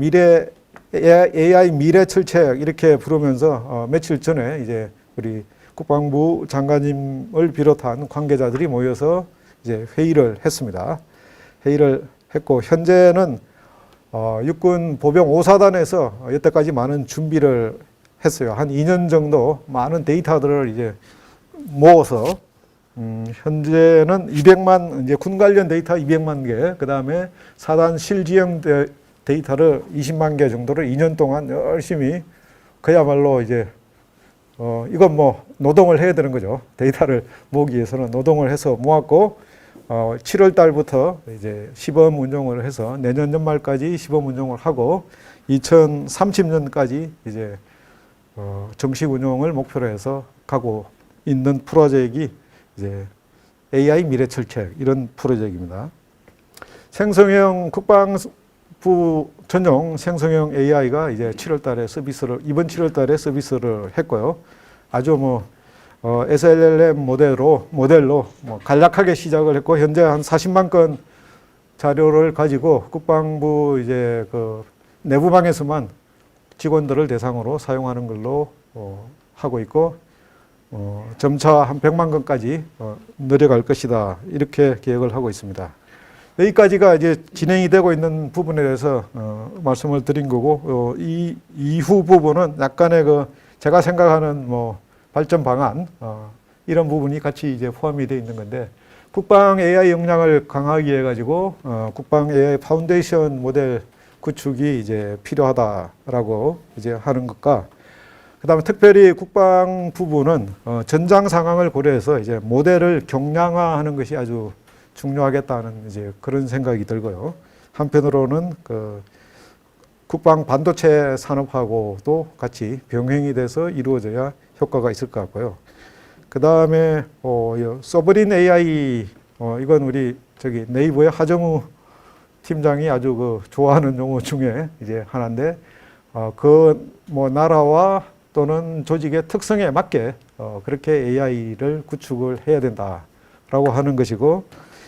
AI 미래 철책 이렇게 부르면서 며칠 전에 이제 우리 국방부 장관님을 비롯한 관계자들이 모여서 이제 회의를 했습니다. 회의를 했고 현재는 육군 보병 5사단에서 여태까지 많은 준비를 했어요. 한 2년 정도 많은 데이터들을 이제 모아서 현재는 200만 이제 군 관련 데이터 200만 개, 그 다음에 사단 실지형 데이터를 20만 개 정도를 2년 동안 열심히 그야말로 이제 이건 뭐 노동을 해야 되는 거죠. 데이터를 모으기 위해서는 노동을 해서 모았고 7월 달부터 이제 시범 운용을 해서 내년 연말까지 시범 운용을 하고 2030년까지 이제 정식 운용을 목표로 해서 가고 있는 프로젝트이 이제 AI 미래 철책 이런 프로젝트입니다. 생성형 국방 북부 전용 생성형 AI가 이제 이번 7월 달에 서비스를 했고요. 아주 SLLM 모델로 간략하게 시작을 했고, 현재 한 40만 건 자료를 가지고 국방부 이제 그 내부방에서만 직원들을 대상으로 사용하는 걸로 하고 있고, 점차 한 100만 건까지 늘어갈 것이다. 이렇게 계획을 하고 있습니다. 여기까지가 이제 진행이 되고 있는 부분에 대해서 말씀을 드린 거고, 이 이후 부분은 약간의 제가 생각하는 발전 방안, 이런 부분이 같이 이제 포함이 되어 있는 건데, 국방 AI 역량을 강화하기 위해 가지고 국방 AI 파운데이션 모델 구축이 이제 필요하다라고 이제 하는 것과, 그다음에 특별히 국방 부분은 전장 상황을 고려해서 이제 모델을 경량화하는 것이 아주 중요하겠다는 이제 그런 생각이 들고요. 한편으로는 국방 반도체 산업하고도 같이 병행이 돼서 이루어져야 효과가 있을 것 같고요. 그다음에 서브린 AI, 이건 우리 네이버의 하정우 팀장이 아주 좋아하는 용어 중에 이제 하나인데, 나라와 또는 조직의 특성에 맞게 그렇게 AI를 구축을 해야 된다라고 하는 것이고,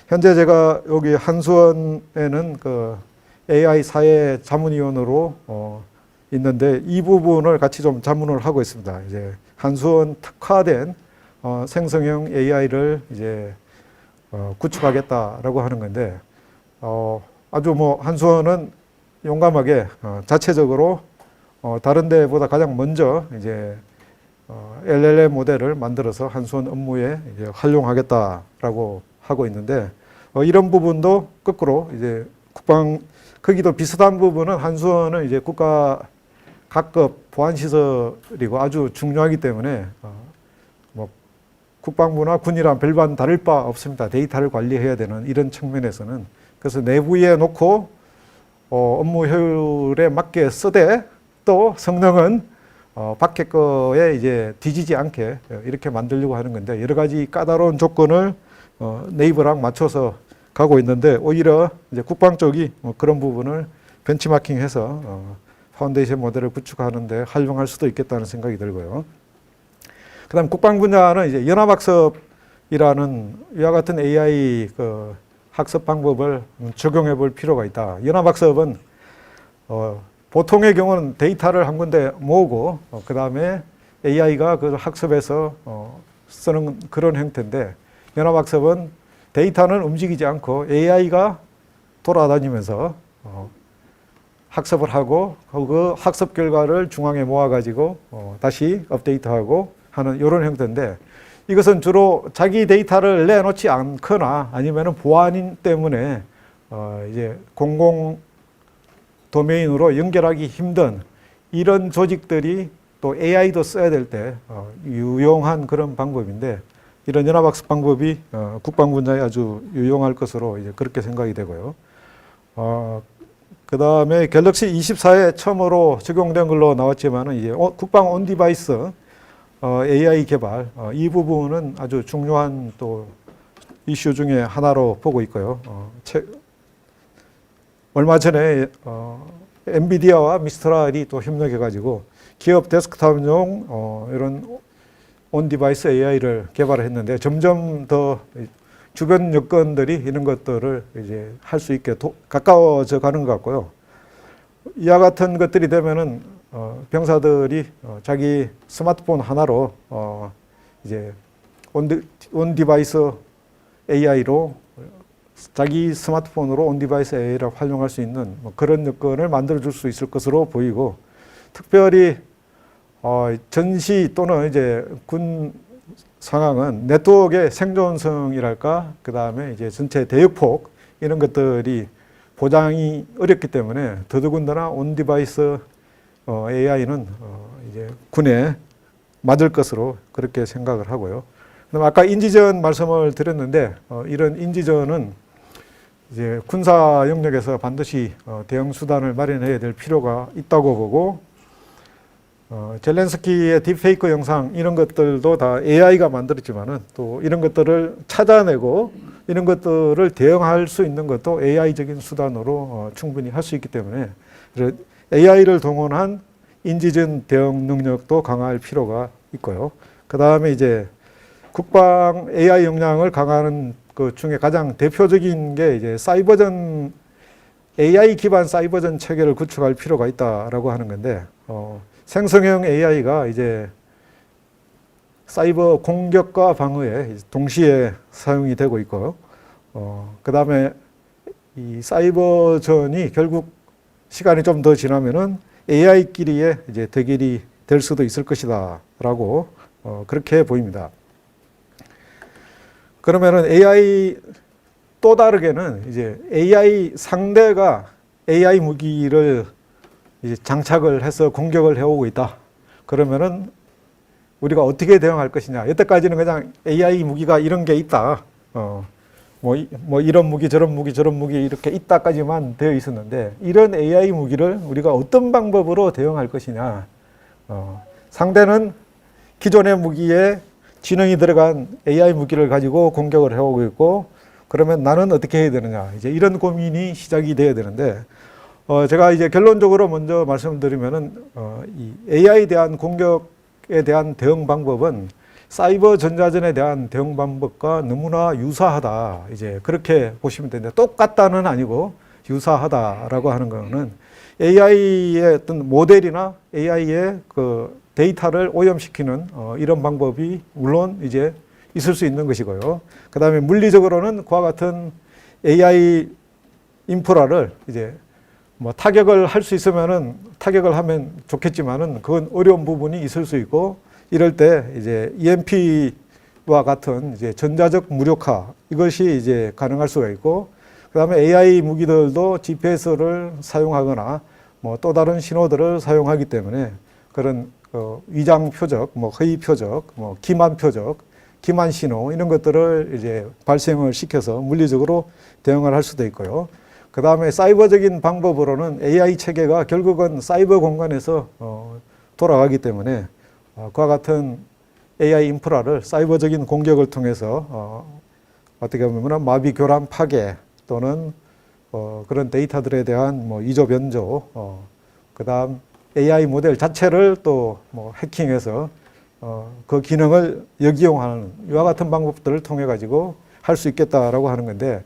현재 제가 여기 한수원에는 AI 사회 자문위원으로 있는데, 이 부분을 같이 좀 자문을 하고 있습니다. 이제 한수원 특화된 생성형 AI를 이제 구축하겠다라고 하는 건데, 아주 한수원은 용감하게 자체적으로 다른 데보다 가장 먼저 이제 LLM 모델을 만들어서 한수원 업무에 이제 활용하겠다라고 하고 있는데, 이런 부분도 거꾸로 이제 거기도 비슷한 부분은 한수원은 이제 국가 각급 보안시설이고 아주 중요하기 때문에 국방부나 군이랑 별반 다를 바 없습니다. 데이터를 관리해야 되는 이런 측면에서는. 그래서 내부에 놓고 업무 효율에 맞게 쓰되, 또 성능은 밖에 거에 이제 뒤지지 않게 이렇게 만들려고 하는 건데, 여러 가지 까다로운 조건을 네이버랑 맞춰서 가고 있는데, 오히려 이제 국방 쪽이 그런 부분을 벤치마킹해서 파운데이션 모델을 구축하는데 활용할 수도 있겠다는 생각이 들고요. 그다음 국방 분야는 이제 연합학습이라는 이와 같은 AI 학습 방법을 적용해 볼 필요가 있다. 연합학습은 보통의 경우는 데이터를 한 군데 모으고 그 다음에 AI가 그 학습해서 쓰는 그런 형태인데, 연합학습은 데이터는 움직이지 않고 AI가 돌아다니면서 학습을 하고 그 학습 결과를 중앙에 모아가지고 다시 업데이트하고 하는 이런 형태인데, 이것은 주로 자기 데이터를 내놓지 않거나 아니면 보안 때문에 이제 공공 도메인으로 연결하기 힘든 이런 조직들이 또 AI도 써야 될 때 유용한 그런 방법인데, 이런 연합학습 방법이 국방 분야에 아주 유용할 것으로 이제 그렇게 생각이 되고요. 그 다음에 갤럭시 24에 처음으로 적용된 걸로 나왔지만은 이제 국방 온 디바이스 AI 개발, 이 부분은 아주 중요한 또 이슈 중에 하나로 보고 있고요. 얼마 전에 엔비디아와 미스트랄이 또 협력해가지고 기업 데스크탑용 이런 온 디바이스 AI를 개발을 했는데, 점점 더 주변 여건들이 이런 것들을 이제 할 수 있게 가까워져 가는 것 같고요. 이와 같은 것들이 되면은 병사들이 자기 스마트폰 하나로 이제 온 디바이스 AI로 자기 스마트폰으로 온 디바이스 AI를 활용할 수 있는 그런 여건을 만들어 줄 수 있을 것으로 보이고, 특별히 전시 또는 이제 군 상황은 네트워크의 생존성이랄까, 그 다음에 이제 전체 대역폭 이런 것들이 보장이 어렵기 때문에 더더군다나 온 디바이스 AI는 이제 군에 맞을 것으로 그렇게 생각을 하고요. 그다음 아까 인지전 말씀을 드렸는데, 이런 인지전은 이제 군사 영역에서 반드시 대응 수단을 마련해야 될 필요가 있다고 보고, 젤렌스키의 딥페이크 영상 이런 것들도 다 AI가 만들었지만은 또 이런 것들을 찾아내고 이런 것들을 대응할 수 있는 것도 AI적인 수단으로 충분히 할 수 있기 때문에 AI를 동원한 인지전 대응 능력도 강화할 필요가 있고요. 그 다음에 이제 국방 AI 역량을 강화하는 것 중에 가장 대표적인 게 이제 사이버전 AI 기반 사이버전 체계를 구축할 필요가 있다라고 하는 건데, 생성형 AI가 이제 사이버 공격과 방어에 동시에 사용이 되고 있고, 그 다음에 이 사이버전이 결국 시간이 좀 더 지나면은 AI끼리의 이제 대결이 될 수도 있을 것이다라고 그렇게 보입니다. 그러면은 AI 또 다르게는 이제 AI 상대가 AI 무기를 이제 장착을 해서 공격을 해오고 있다. 그러면은 우리가 어떻게 대응할 것이냐. 여태까지는 그냥 AI 무기가 이런 게 있다. 뭐 이런 무기, 저런 무기, 저런 무기 이렇게 있다까지만 되어 있었는데, 이런 AI 무기를 우리가 어떤 방법으로 대응할 것이냐. 상대는 기존의 무기에 지능이 들어간 AI 무기를 가지고 공격을 해오고 있고, 그러면 나는 어떻게 해야 되느냐. 이제 이런 고민이 시작이 돼야 되는데, 제가 이제 결론적으로 먼저 말씀드리면은, 이 AI에 대한 공격에 대한 대응 방법은 사이버 전자전에 대한 대응 방법과 너무나 유사하다. 이제 그렇게 보시면 되는데, 똑같다는 아니고 유사하다라고 하는 거는 AI의 어떤 모델이나 AI의 그 데이터를 오염시키는 이런 방법이 물론 이제 있을 수 있는 것이고요. 그 다음에 물리적으로는 그와 같은 AI 인프라를 이제 뭐 타격을 할 수 있으면은 타격을 하면 좋겠지만은 그건 어려운 부분이 있을 수 있고, 이럴 때 이제 EMP와 같은 이제 전자적 무력화 이것이 이제 가능할 수가 있고, 그 다음에 AI 무기들도 GPS를 사용하거나 뭐 또 다른 신호들을 사용하기 때문에 그런 위장 표적, 뭐 허위 표적, 뭐 기만 표적, 기만 신호 이런 것들을 이제 발생을 시켜서 물리적으로 대응을 할 수도 있고요. 그 다음에 사이버적인 방법으로는 AI 체계가 결국은 사이버 공간에서 돌아가기 때문에 그와 같은 AI 인프라를 사이버적인 공격을 통해서 어떻게 보면 마비 교란 파괴 또는 그런 데이터들에 대한 뭐 이조 변조, 그다음 AI 모델 자체를 또 뭐 해킹해서 그 기능을 역이용하는 이와 같은 방법들을 통해 가지고 할 수 있겠다라고 하는 건데,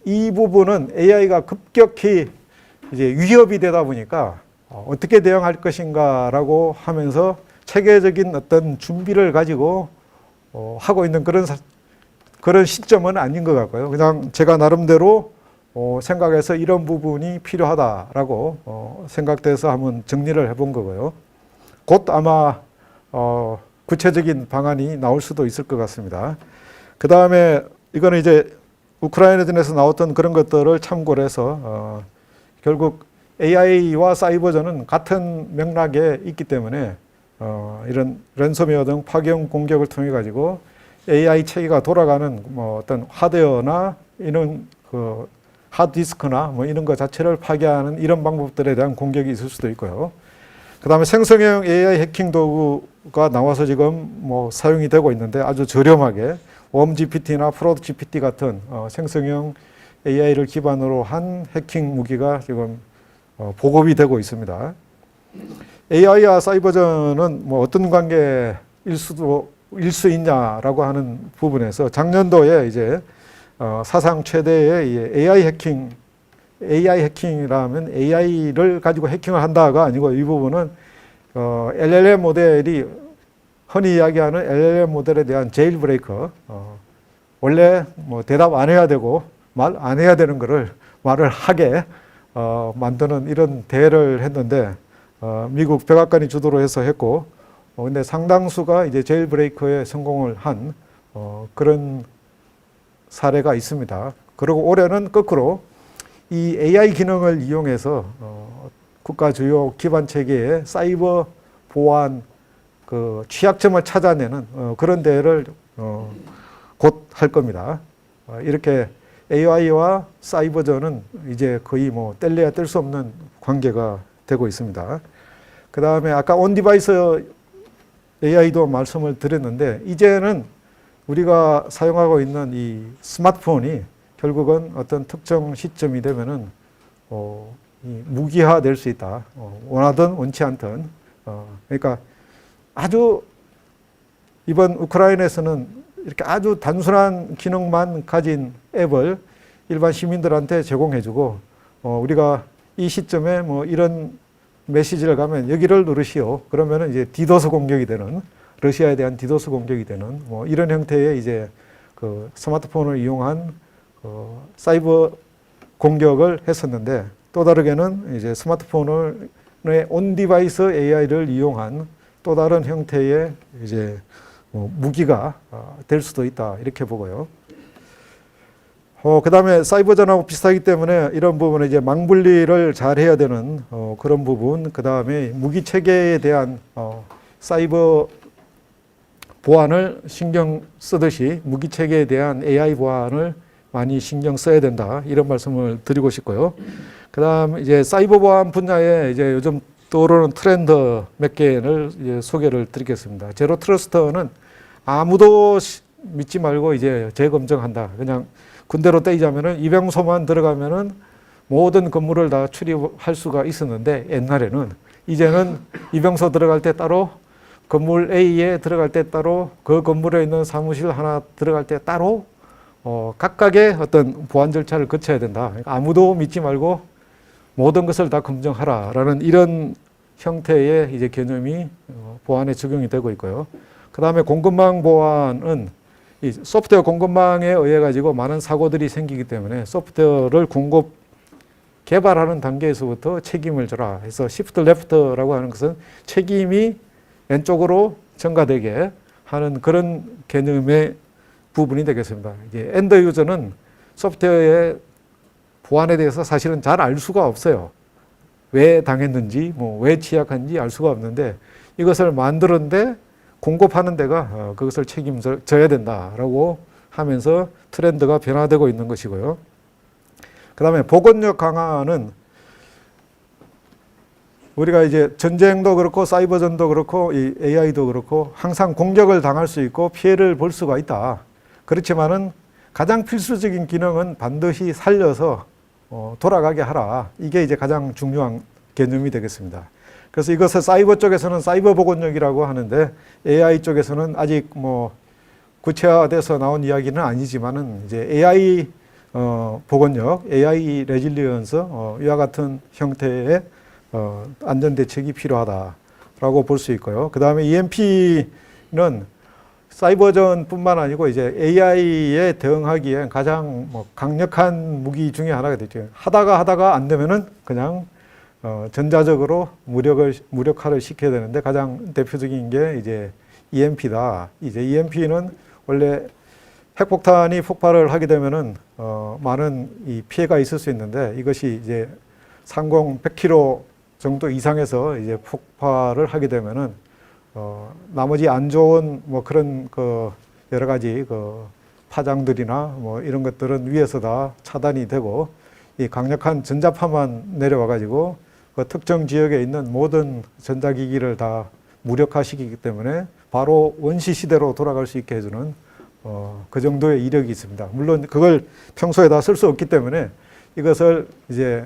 이 부분은 AI가 급격히 이제 위협이 되다 보니까 어떻게 대응할 것인가라고 하면서 체계적인 어떤 준비를 가지고 하고 있는 그런 시점은 아닌 것 같고요. 그냥 제가 나름대로 생각해서 이런 부분이 필요하다라고 생각돼서 한번 정리를 해본 거고요. 곧 아마 구체적인 방안이 나올 수도 있을 것 같습니다. 그 다음에 이거는 이제 우크라이나전에서 나왔던 그런 것들을 참고를 해서 결국 AI와 사이버전은 같은 맥락에 있기 때문에 이런 랜섬웨어 등 파견 공격을 통해 가지고 AI 체계가 돌아가는 뭐 어떤 하드웨어나 이런 그 하드디스크나 뭐 이런 것 자체를 파괴하는 이런 방법들에 대한 공격이 있을 수도 있고요. 그 다음에 생성형 AI 해킹 도구가 나와서 지금 뭐 사용이 되고 있는데 아주 저렴하게 웜GPT나 프로GPT 같은 생성형 AI를 기반으로 한 해킹 무기가 지금 보급이 되고 있습니다. AI와 사이버전은 뭐 어떤 관계일 수 있냐라고 하는 부분에서 작년도에 이제 사상 최대의 AI 해킹이라면 AI를 가지고 해킹을 한다가 아니고 이 부분은 LLM 모델이 흔히 이야기하는 LLM 모델에 대한 제일 브레이커, 원래 뭐 대답 안 해야 되고 말 안 해야 되는 거를 말을 하게 만드는 이런 대회를 했는데 미국 백악관이 주도로 해서 했고, 근데 상당수가 이제 제일 브레이커에 성공을 한 그런 사례가 있습니다. 그리고 올해는 거꾸로 이 AI 기능을 이용해서 국가 주요 기반 체계의 사이버 보안 그 취약점을 찾아내는 그런 대회를 곧 할 겁니다. 이렇게 AI와 사이버전은 이제 거의 뭐 뗄래야 뗄 수 없는 관계가 되고 있습니다. 그 다음에 아까 온 디바이스 AI도 말씀을 드렸는데, 이제는 우리가 사용하고 있는 이 스마트폰이 결국은 어떤 특정 시점이 되면은 이 무기화될 수 있다. 원하든 원치 않든. 그러니까 아주 이번 우크라이나에서는 이렇게 아주 단순한 기능만 가진 앱을 일반 시민들한테 제공해주고 우리가 이 시점에 뭐 이런 메시지를 가면 여기를 누르시오. 그러면은 이제 디도스 공격이 되는 러시아에 대한 디도스 공격이 되는 뭐 이런 형태의 이제 그 스마트폰을 이용한 사이버 공격을 했었는데 또 다르게는 이제 스마트폰을 온 디바이스 AI를 이용한 또 다른 형태의 이제 무기가 될 수도 있다 이렇게 보고요. 그 다음에 사이버 전하고 비슷하기 때문에 이런 부분은 이제 망분리를 잘 해야 되는 그런 부분, 그 다음에 무기 체계에 대한 사이버 보안을 신경 쓰듯이 무기 체계에 대한 AI 보안을 많이 신경 써야 된다 이런 말씀을 드리고 싶고요. 그 다음 이제 사이버 보안 분야에 이제 요즘 떠오르는 트렌드 몇 개를 이제 소개를 드리겠습니다. 제로 트러스트는 아무도 믿지 말고 이제 재검증한다. 그냥 군대로 떼이자면은 이병소만 들어가면은 모든 건물을 다 출입할 수가 있었는데 옛날에는 이제는 이병소 들어갈 때 따로 건물 A에 들어갈 때 따로 그 건물에 있는 사무실 하나 들어갈 때 따로 각각의 어떤 보안 절차를 거쳐야 된다. 아무도 믿지 말고 모든 것을 다 검증하라라는 이런 형태의 이제 개념이 보안에 적용이 되고 있고요. 그 다음에 공급망 보안은 이 소프트웨어 공급망에 의해 가지고 많은 사고들이 생기기 때문에 소프트웨어를 개발하는 단계에서부터 책임을 져라 해서 시프트 레프트라고 하는 것은 책임이 왼쪽으로 전가되게 하는 그런 개념의 부분이 되겠습니다. 이제 엔드 유저는 소프트웨어의 보안에 대해서 사실은 잘 알 수가 없어요. 왜 당했는지, 왜 취약한지 알 수가 없는데 이것을 만들었는데 공급하는 데가 그것을 책임져야 된다라고 하면서 트렌드가 변화되고 있는 것이고요. 그 다음에 보건력 강화는 우리가 이제 전쟁도 그렇고 사이버전도 그렇고 이 AI도 그렇고 항상 공격을 당할 수 있고 피해를 볼 수가 있다. 그렇지만은 가장 필수적인 기능은 반드시 살려서 돌아가게 하라. 이게 이제 가장 중요한 개념이 되겠습니다. 그래서 이것을 사이버 쪽에서는 사이버 보건력이라고 하는데 AI 쪽에서는 아직 뭐 구체화돼서 나온 이야기는 아니지만은 이제 AI 보건력, AI 레질리언스 이와 같은 형태의 안전 대책이 필요하다라고 볼 수 있고요. 그 다음에 EMP는 사이버전뿐만 아니고 이제 AI에 대응하기에 가장 강력한 무기 중에 하나가 되죠. 하다가 안 되면은 그냥 전자적으로 무력화를 시켜야 되는데 가장 대표적인 게 이제 EMP다. 이제 EMP는 원래 핵폭탄이 폭발을 하게 되면은 많은 이 피해가 있을 수 있는데 이것이 이제 상공 100km 정도 이상에서 이제 폭발을 하게 되면은 나머지 안 좋은 그런 여러 가지 파장들이나 이런 것들은 위에서 다 차단이 되고 이 강력한 전자파만 내려와 가지고 그 특정 지역에 있는 모든 전자기기를 다 무력화시키기 때문에 바로 원시 시대로 돌아갈 수 있게 해주는 그 정도의 이력이 있습니다. 물론 그걸 평소에 다 쓸 수 없기 때문에 이것을 이제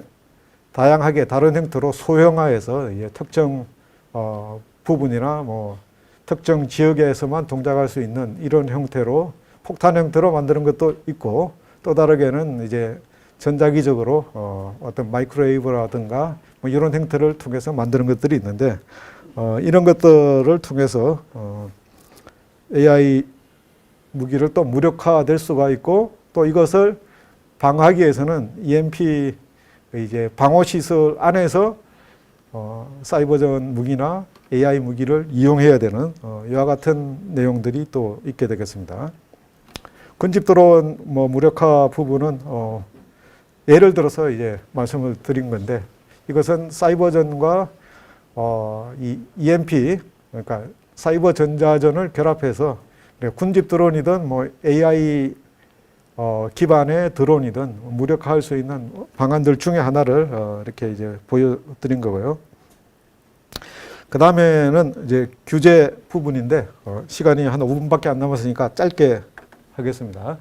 다양하게 다른 형태로 소형화해서 이제 특정 부분이나 특정 지역에서만 동작할 수 있는 이런 형태로 폭탄 형태로 만드는 것도 있고 또 다르게는 이제 전자기적으로 어떤 마이크로웨이브라든가 이런 형태를 통해서 만드는 것들이 있는데 이런 것들을 통해서 AI 무기를 또 무력화될 수가 있고 또 이것을 방어하기 위해서는 EMP 이제 방어 시설 안에서 사이버전 무기나 AI 무기를 이용해야 되는 이와 같은 내용들이 또 있게 되겠습니다. 군집 드론 무력화 부분은 예를 들어서 이제 말씀을 드린 건데 이것은 사이버전과 이 EMP 그러니까 사이버 전자전을 결합해서 군집 드론이든 AI 기반의 드론이든 무력화할 수 있는 방안들 중에 하나를 이렇게 이제 보여드린 거고요. 그 다음에는 이제 규제 부분인데 시간이 한 5분밖에 안 남았으니까 짧게 하겠습니다.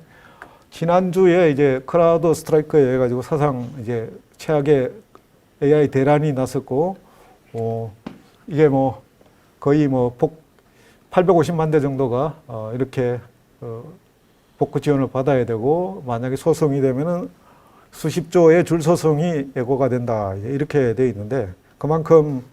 지난주에 이제 크라우드 스트라이크에 의해 가지고 사상 이제 최악의 AI 대란이 났었고, 이게 뭐 거의 뭐 850만 대 정도가 이렇게 복구 지원을 받아야 되고, 만약에 소송이 되면은 수십조의 줄 소송이 예고가 된다, 이렇게 돼 있는데, 그만큼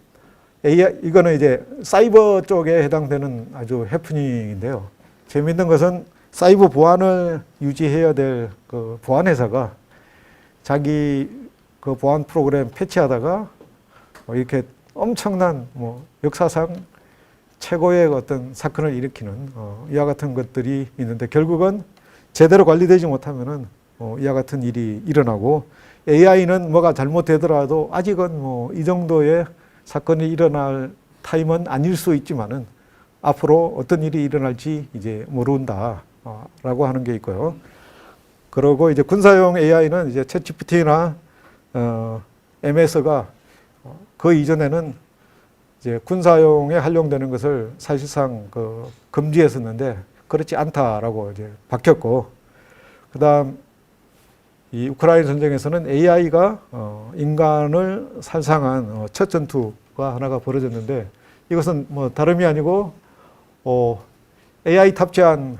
AI, 이거는 이제 사이버 쪽에 해당되는 아주 해프닝인데요. 재미있는 것은 사이버 보안을 유지해야 될 그 보안 회사가 자기 그 보안 프로그램 패치하다가 이렇게 엄청난 뭐 역사상 최고의 어떤 사건을 일으키는 이와 같은 것들이 있는데, 결국은 제대로 관리되지 못하면은 이와 같은 일이 일어나고, AI는 뭐가 잘못되더라도 아직은 뭐 이 정도의 사건이 일어날 타임은 아닐 수 있지만은 앞으로 어떤 일이 일어날지 이제 모른다라고 하는 게 있고요. 그리고 이제 군사용 AI는 이제 챗GPT나 MS가 그 이전에는 이제 군사용에 활용되는 것을 사실상 금지했었는데 그렇지 않다라고 이제 바뀌었고, 그다음 이 우크라이나 전쟁에서는 AI가 인간을 살상한 첫 전투가 하나가 벌어졌는데, 이것은 뭐 다름이 아니고 AI 탑재한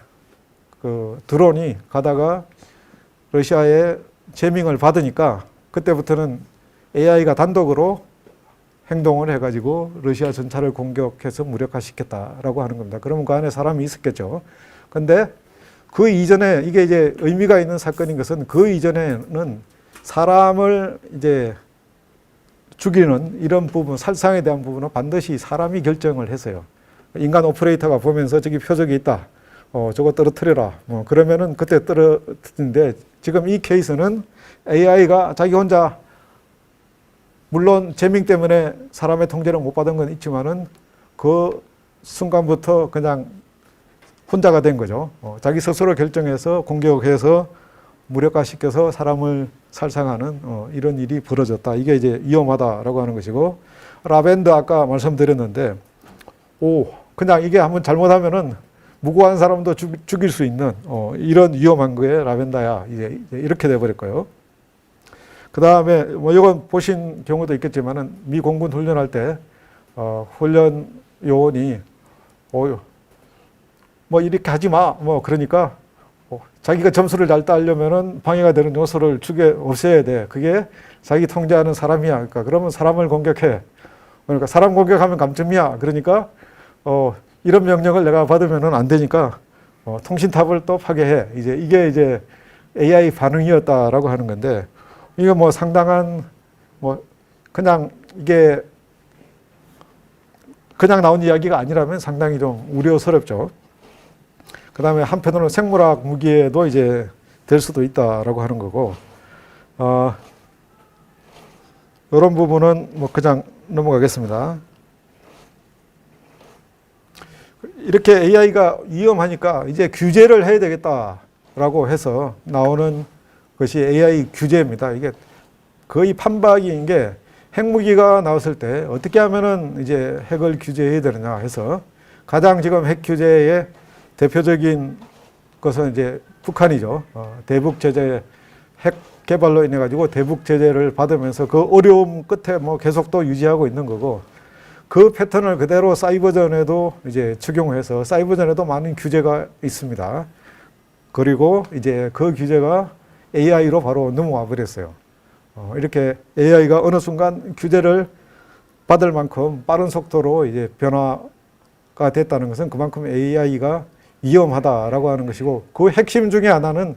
그 드론이 가다가 러시아의 제밍을 받으니까 그때부터는 AI가 단독으로 행동을 해가지고 러시아 전차를 공격해서 무력화시켰다라고 하는 겁니다. 그러면 그 안에 사람이 있었겠죠. 근데 그 이전에 이게 이제 의미가 있는 사건인 것은, 그 이전에는 사람을 이제 죽이는 이런 부분, 살상에 대한 부분은 반드시 사람이 결정을 했어요. 인간 오퍼레이터가 보면서 저기 표적이 있다, 저거 떨어뜨려라, 뭐 그러면은 그때 떨어뜨리는데, 지금 이 케이스는 AI가 자기 혼자, 물론 제밍 때문에 사람의 통제를 못 받은 건 있지만은 그 순간부터 그냥 혼자가 된 거죠. 자기 스스로 결정해서 공격해서 무력화시켜서 사람을 살상하는 이런 일이 벌어졌다. 이게 이제 위험하다라고 하는 것이고, 라벤더 아까 말씀드렸는데, 그냥 이게 한번 잘못하면은 무고한 사람도 죽일 수 있는 이런 위험한 거에 라벤더야, 이제 이렇게 돼버릴 거예요. 그 다음에 뭐 이건 보신 경우도 있겠지만은, 미 공군 훈련할 때 훈련 요원이 뭐 이렇게 하지 마, 뭐 그러니까 자기가 점수를 잘 따려면은 방해가 되는 요소를 없애야 돼. 그게 자기 통제하는 사람이야. 그러니까 그러면 사람을 공격해. 그러니까 사람 공격하면 감점이야. 그러니까 이런 명령을 내가 받으면은 안 되니까 통신탑을 또 파괴해. 이게 이제 AI 반응이었다라고 하는 건데, 이거 뭐 상당한 그냥 이게 그냥 나온 이야기가 아니라면 상당히 좀 우려스럽죠. 그 다음에 한편으로는 생물학 무기에도 이제 될 수도 있다라고 하는 거고, 이런 부분은 뭐 그냥 넘어가겠습니다. 이렇게 AI가 위험하니까 이제 규제를 해야 되겠다라고 해서 나오는 것이 AI 규제입니다. 이게 거의 판박이인 게, 핵무기가 나왔을 때 어떻게 하면은 이제 핵을 규제해야 되느냐 해서, 가장 지금 핵 규제의 대표적인 것은 이제 북한이죠. 대북 제재, 핵 개발로 인해 가지고 대북 제재를 받으면서 그 어려움 끝에 뭐 계속 또 유지하고 있는 거고, 그 패턴을 그대로 사이버전에도 이제 적용해서 사이버전에도 많은 규제가 있습니다. 그리고 이제 그 규제가 AI로 바로 넘어와 버렸어요. 이렇게 AI가 어느 순간 규제를 받을 만큼 빠른 속도로 이제 변화가 됐다는 것은 그만큼 AI가 위험하다라고 하는 것이고, 그 핵심 중에 하나는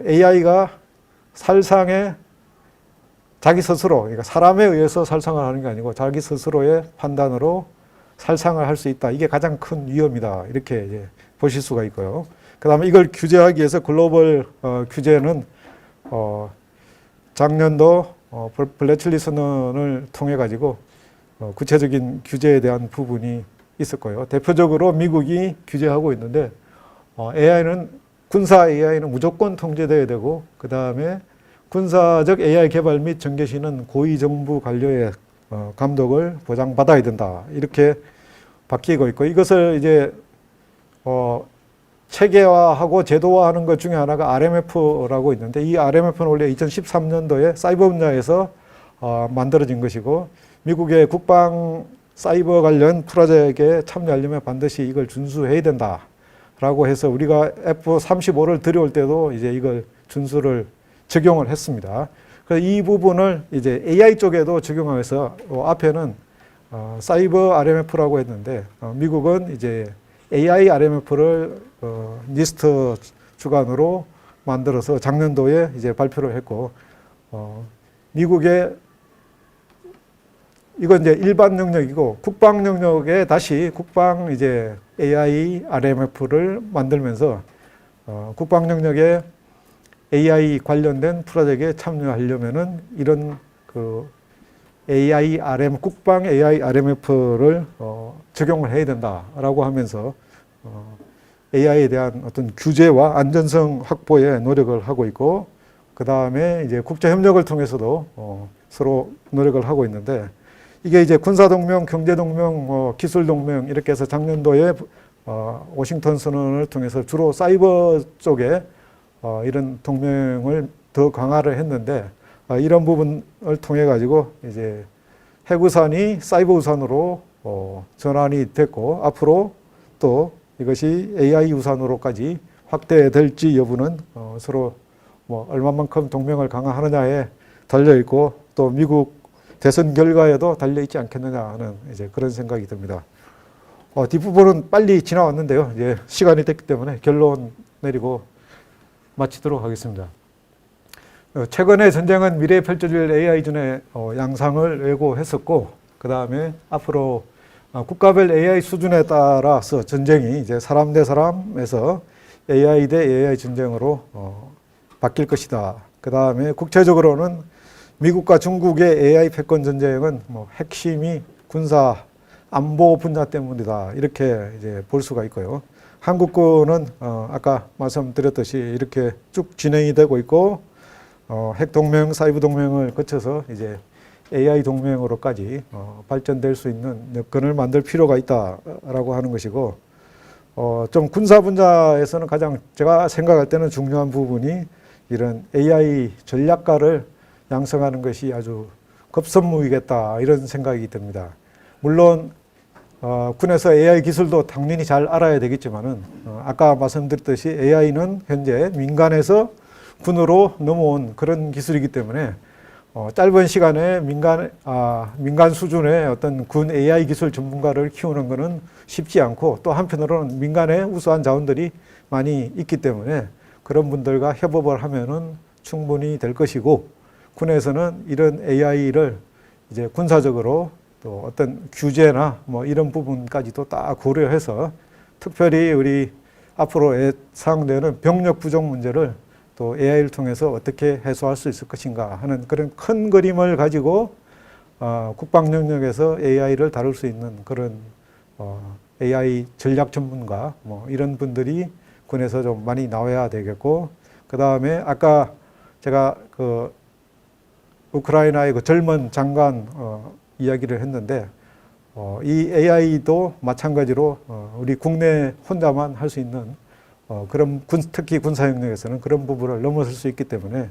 AI가 살상에 자기 스스로, 그러니까 사람에 의해서 살상을 하는 게 아니고 자기 스스로의 판단으로 살상을 할 수 있다. 이게 가장 큰 위험이다. 이렇게 이제 보실 수가 있고요. 그 다음에 이걸 규제하기 위해서 글로벌 규제는 작년도 블래틀리 선언을 통해 가지고 구체적인 규제에 대한 부분이 있었고요. 대표적으로 미국이 규제하고 있는데, AI는 군사 AI는 무조건 통제돼야 되고, 그 다음에 군사적 AI 개발 및 전개 시는 고위 정부 관료의 감독을 보장받아야 된다. 이렇게 바뀌고 있고 이것을 이제 체계화하고 제도화하는 것 중에 하나가 RMF라고 있는데 이 RMF는 원래 2013년도에 사이버 분야에서 만들어진 것이고 미국의 국방 사이버 관련 프로젝트에 참여하려면 반드시 이걸 준수해야 된다라고 해서 우리가 F-35를 들여올 때도 이제 이걸 준수를 적용을 했습니다. 그래서 이 부분을 이제 AI 쪽에도 적용해서 앞에는 사이버 RMF라고 했는데 미국은 이제 AI RMF를 니스트 주관으로 만들어서 작년도에 이제 발표를 했고 미국의 이건 이제 일반 영역이고 국방 영역에 다시 국방 이제 AI RMF를 만들면서 국방 영역에 AI 관련된 프로젝트에 참여하려면은 이런 그 AI RM 국방 AI RMF를 적용을 해야 된다라고 하면서 AI에 대한 어떤 규제와 안전성 확보에 노력을 하고 있고 그 다음에 이제 국제 협력을 통해서도 서로 노력을 하고 있는데 이게 이제 군사동맹, 경제동맹, 기술동맹 이렇게 해서 작년도에 워싱턴 선언을 통해서 주로 사이버 쪽에 이런 동맹을 더 강화를 했는데 이런 부분을 통해 가지고 이제 핵우산이 사이버 우산으로 전환이 됐고 앞으로 또 이것이 AI 우산으로까지 확대될지 여부는 서로 뭐 얼마만큼 동맹을 강화하느냐에 달려 있고 또 미국 대선 결과에도 달려 있지 않겠느냐 하는 이제 그런 생각이 듭니다. 뒷부분은 빨리 지나왔는데요. 이제 시간이 됐기 때문에 결론 내리고 마치도록 하겠습니다. 최근에 전쟁은 미래에 펼쳐질 AI전의 양상을 예고했었고 그 다음에 앞으로 국가별 AI 수준에 따라서 전쟁이 이제 사람 대 사람에서 AI 대 AI 전쟁으로 바뀔 것이다. 그 다음에 국제적으로는 미국과 중국의 AI 패권 전쟁은 뭐 핵심이 군사 안보 분야 때문이다. 이렇게 이제 볼 수가 있고요. 한국군은 아까 말씀드렸듯이 이렇게 쭉 진행이 되고 있고 핵동맹, 사이버 동맹을 거쳐서 이제 AI 동맹으로까지 발전될 수 있는 여건을 만들 필요가 있다라고 하는 것이고 좀 군사 분야에서는 가장 제가 생각할 때는 중요한 부분이 이런 AI 전략가를 양성하는 것이 아주 급선무이겠다 이런 생각이 듭니다. 물론 군에서 AI 기술도 당연히 잘 알아야 되겠지만은 아까 말씀드렸듯이 AI는 현재 민간에서 군으로 넘어온 그런 기술이기 때문에 짧은 시간에 민간 수준의 어떤 군 AI 기술 전문가를 키우는 것은 쉽지 않고 또 한편으로는 민간에 우수한 자원들이 많이 있기 때문에 그런 분들과 협업을 하면은 충분히 될 것이고 군에서는 이런 AI를 이제 군사적으로 또 어떤 규제나 뭐 이런 부분까지도 딱 고려해서 특별히 우리 앞으로 예상되는 병력 부족 문제를 또 AI를 통해서 어떻게 해소할 수 있을 것인가 하는 그런 큰 그림을 가지고 국방 영역에서 AI를 다룰 수 있는 그런 AI 전략 전문가 뭐 이런 분들이 군에서 좀 많이 나와야 되겠고 그 다음에 아까 제가 그 우크라이나의 그 젊은 장관 이야기를 했는데 이 AI도 마찬가지로 우리 국내 혼자만 할 수 있는 그런 특히 군사 영역에서는 그런 부분을 넘어설 수 있기 때문에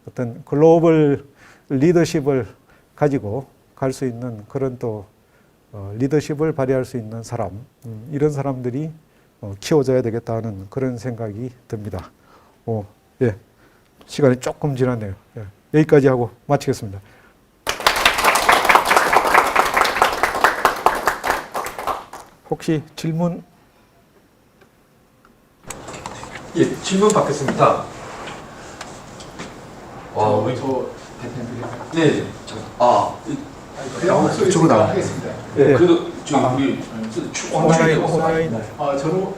어떤 글로벌 리더십을 가지고 갈 수 있는 그런 또 리더십을 발휘할 수 있는 사람 이런 사람들이 키워져야 되겠다는 그런 생각이 듭니다. 예, 시간이 조금 지났네요. 예, 여기까지 하고 마치겠습니다. 혹시 질문? 예, 질문 받겠습니다. 우리 저 대표님. 네. 그냥 목소리 나와 하겠습니다. 네. 그래도 우리 온라인. 저는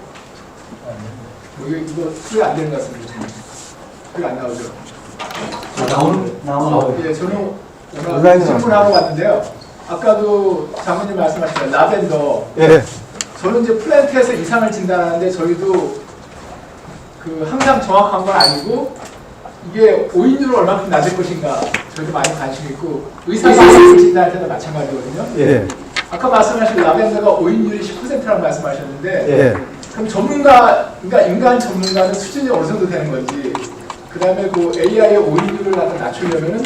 이거 소리 안 되는 것 같습니다. 소리 안 나오죠? 나오는. 예, 저는 오늘 질문하러 왔는데요. 아까도 장모님 말씀하신 라벤더. 예. 저는 이제 플랜트에서 이상을 진단하는데 저희도 그 항상 정확한 건 아니고 이게 오인율은 얼마큼 낮을 것인가 저도 많이 관심 있고 의사결정 진단할 때도 마찬가지거든요. 예. 아까 말씀하신 라벤더가 오인율이 10%라고 말씀하셨는데 예. 그럼 전문가, 그러니까 인간 전문가는 수준이 어느 정도 되는 건지 그 다음에 그 AI의 오인율을 낮추려면은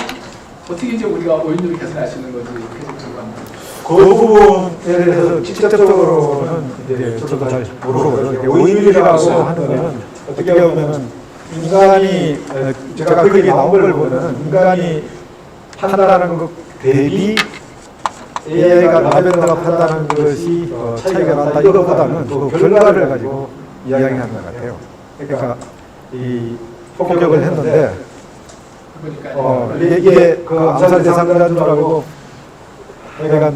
어떻게 이제 우리가 오인율을 개선할 수 있는 건지 이렇게 좀 궁금합니다. 그 부분에 대해서 직접적으로는 이제 저도 잘 모르거든요. 오인율이라고 하는 거는 어떻게 보면은 인간이 제가 거기에 나온 걸 보면은 인간이 판단하는 것 대비 AI가 라벤더가 판단하는 것이 차이가 난다 이거보다는 그 결과를 가지고 이야기하는 것 같아요. 그러니까 이 폭격을 했는데 이게 그 암살 대상자인 줄 알고 내가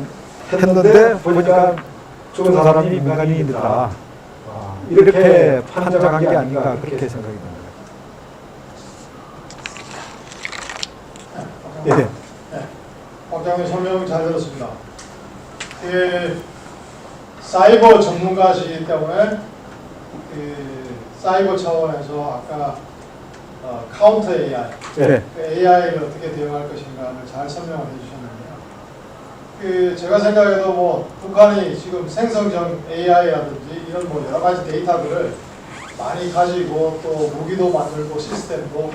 했는데 보니까 죽은 사람이 민간인이더라. 이렇게 판정한 게 아닌가 그렇게 생각이 듭니다. 예. 박장님 설명 잘 들었습니다. 사이버 전문가시기 때문에 사이버 차원에서 아까 카운터 AI, 네. AI를 어떻게 대응할 것인가를 잘 설명을 해주셨는데요. 제가 생각해도 뭐 북한이 지금 생성형 AI라든지 이런 뭐 여러 가지 데이터들을 많이 가지고 또 무기도 만들고 시스템도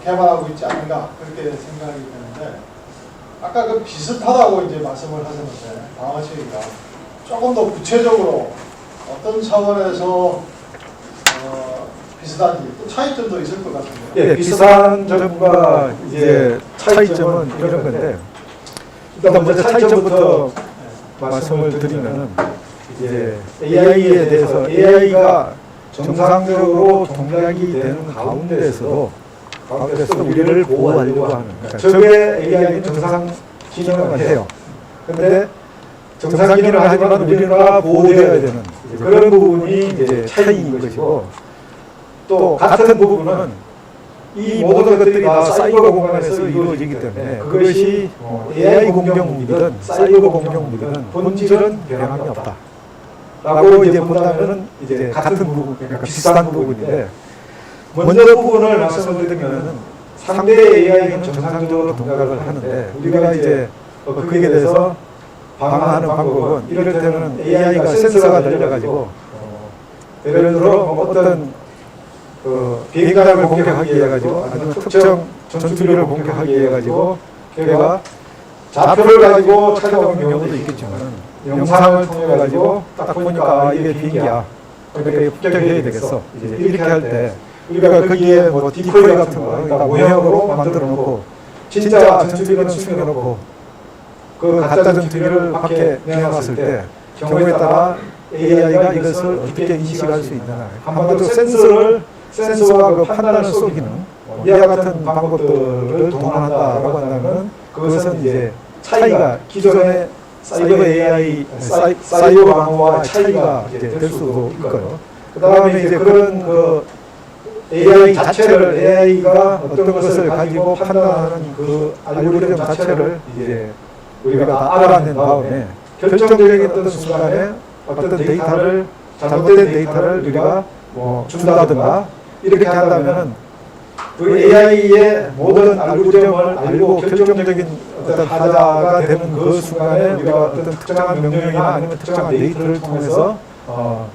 개발하고 있지 않은가 그렇게 생각이 되는데 아까 그 비슷하다고 이제 말씀을 하셨는데 방어체계가 조금 더 구체적으로 어떤 차원에서 비슷한지 또 차이점도 있을 것 같은데요. 예, 비슷한 점과 이제 차이점은 이런 건데 일단 먼저 차이점부터 말씀을 드리면은 이제 AI에 대해서 AI가 정상적으로 동작이 되는 가운데서도 우리를 보호하려고 하는 그러니까 적의 AI는 정상 기능을 해요. 그런데 정상 기능을 하지만 우리가 보호되어야 되는 그런 부분이 이제 차이인 것이고 또 같은 부분은 이 모든 것들이 다 사이버 공간에서 이루어지기 때문에 그것이 AI 공격 무기든 사이버 공격 무기든 본질은 변함이 없다. 라고 이제 본다면은 이제 같은 부분, 그러니까 비슷한 부분인데 먼저 부분을 말씀을 드리면은 상대의 AI는 정상적으로 동작을 하는데 우리가 이제 거기에 대해서 방어하는 방법은 이럴 때는 AI가 센서가 달려가지고 예를 들어 어떤 비행장을 공격하기 위해 가지고 아니면 특정 전투기를 공격하기 위해 가지고 걔가 좌표를 가지고 찾아오는 경우도 있겠지만 영상을 통해 가지고 딱 보니까 이게 비행기야. 그러니까 이게 폭격해야 되겠어. 이제 이렇게 할 때 우리가 거기에 뭐 디코이 같은 거, 그러니까 모형으로 만들어 놓고 진짜 전투기는 숨겨놓고 그 가짜 전투기를 밖에 내놨을 때 경우에 따라 AI가 이것을 어떻게 인식할 수 있느냐. 한마디로 센서와 그 판단을 쏘기는 이와 같은 방법들을 동원한다라고 한다면 그것은 이제 차이가 기존의 사이버 AI, 사이버 방어와 차이가 이제 될 수도 있고요. 그 다음에 이제 그런 그 AI 자체를 AI가 어떤 것을 가지고 판단하는 그 알고리즘 자체를 이제 우리가 다 알아낸 다음에 결정적인 어떤 순간에 어떤 데이터를 잘못된 데이터를 우리가 뭐 준다든가 이렇게 한다면은 그 AI의 모든 알고리즘을 알고 결정적인 어떤 하자가 되는 그 순간에 우리가 어떤 특정한 명령이나 아니면 특정한 데이터를 통해서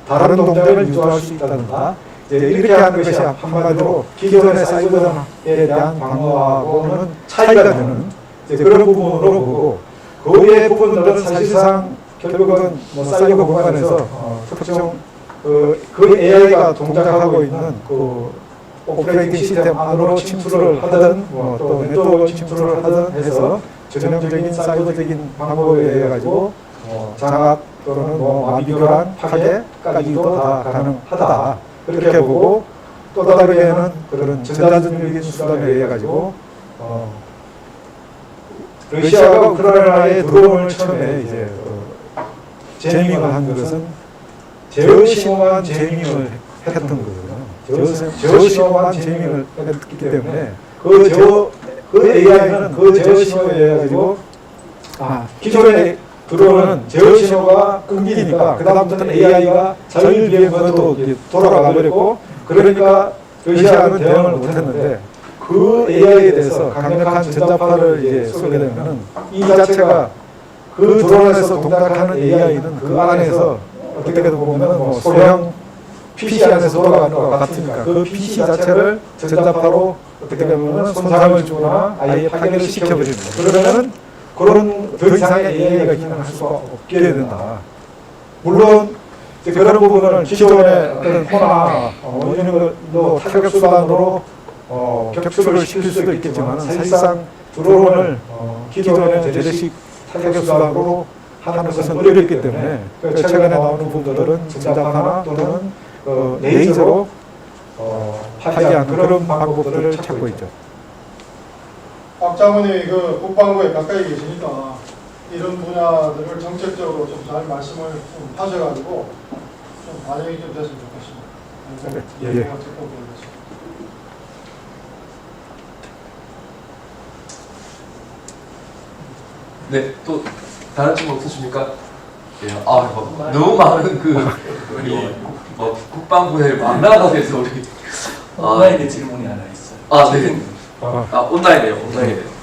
다른 동작을 유도할 수 있다든가 이렇게 하는 것이 한마디로 기존의 사이버에 대한 방어하고는 차이가 되는 그런 부분으로 보고 그 외의 부분들은 사실상 결국은 뭐 사이버 공간에서 특정 그 AI가 동작하고 있는 그 오퍼레이팅 시스템 안으로 침투를 하든 또 네트워크 침투를 하든 해서 전형적인 사이버적인 방법에 의해 가지고 장악 또는 마비교란 파괴까지도 다 가능하다 그렇게 보고 또 다르게는 그런 전자전적인 수단에 의해 가지고 러시아가 우크라이나에 드론을 처음에 이제 제밍을 한 것은 제어심오한 제밍을 했던 거거든요. 제어심오한 제밍을 했기 때문에 그 AI는 그 제어심오에 의해 가지고 기존의 드론은 제어신호가 끊기니까 그 다음부터는 AI가 자율비행으로 돌아가 버렸고 그러니까 러시아는 대응을 못했는데 그 AI에 대해서 강력한 전자파를 이제 쏘게 되면은 이 자체가 그 드론에서 동작하는 AI는 그 안에서 어떻게 보면은 뭐 소형 PC 안에서 돌아가는 것과 같으니까 그 PC 자체를 전자파로 어떻게 보면은 손상을 주거나 아예 파괴를 시켜버립니다. 그러면은 그런 더 이상의 AI가 기능할 수가 없게 된다. 물론 이제 그런 부분을 기존의 어떤 호나 뭐 이런 걸로 타격 수단으로 격추를 시킬 수도 있겠지만 사실상 드론을 기존의 재래식 타격 수단으로 하는 것은 어렵기 때문에 최근에 나오는 부분들은 전자파나 또는 레이저로 파괴하는 그런 방법들을 찾고 있죠. 박 장관님이 그 국방부에 가까이 계시니까 이런 분야들을 정책적으로 좀 잘 말씀을 좀 하셔가지고 좀 반영이 좀 됐으면 좋겠습니다. 예. 예. 듣고 보겠습니다. 네, 또 다른 질문 없으십니까? 예, 뭐, 너무 많은 우리 국방부에 만나가 돼서 우리 온라인에 질문이 하나 있어요. 네. 온라인이에요, 온라인이에요.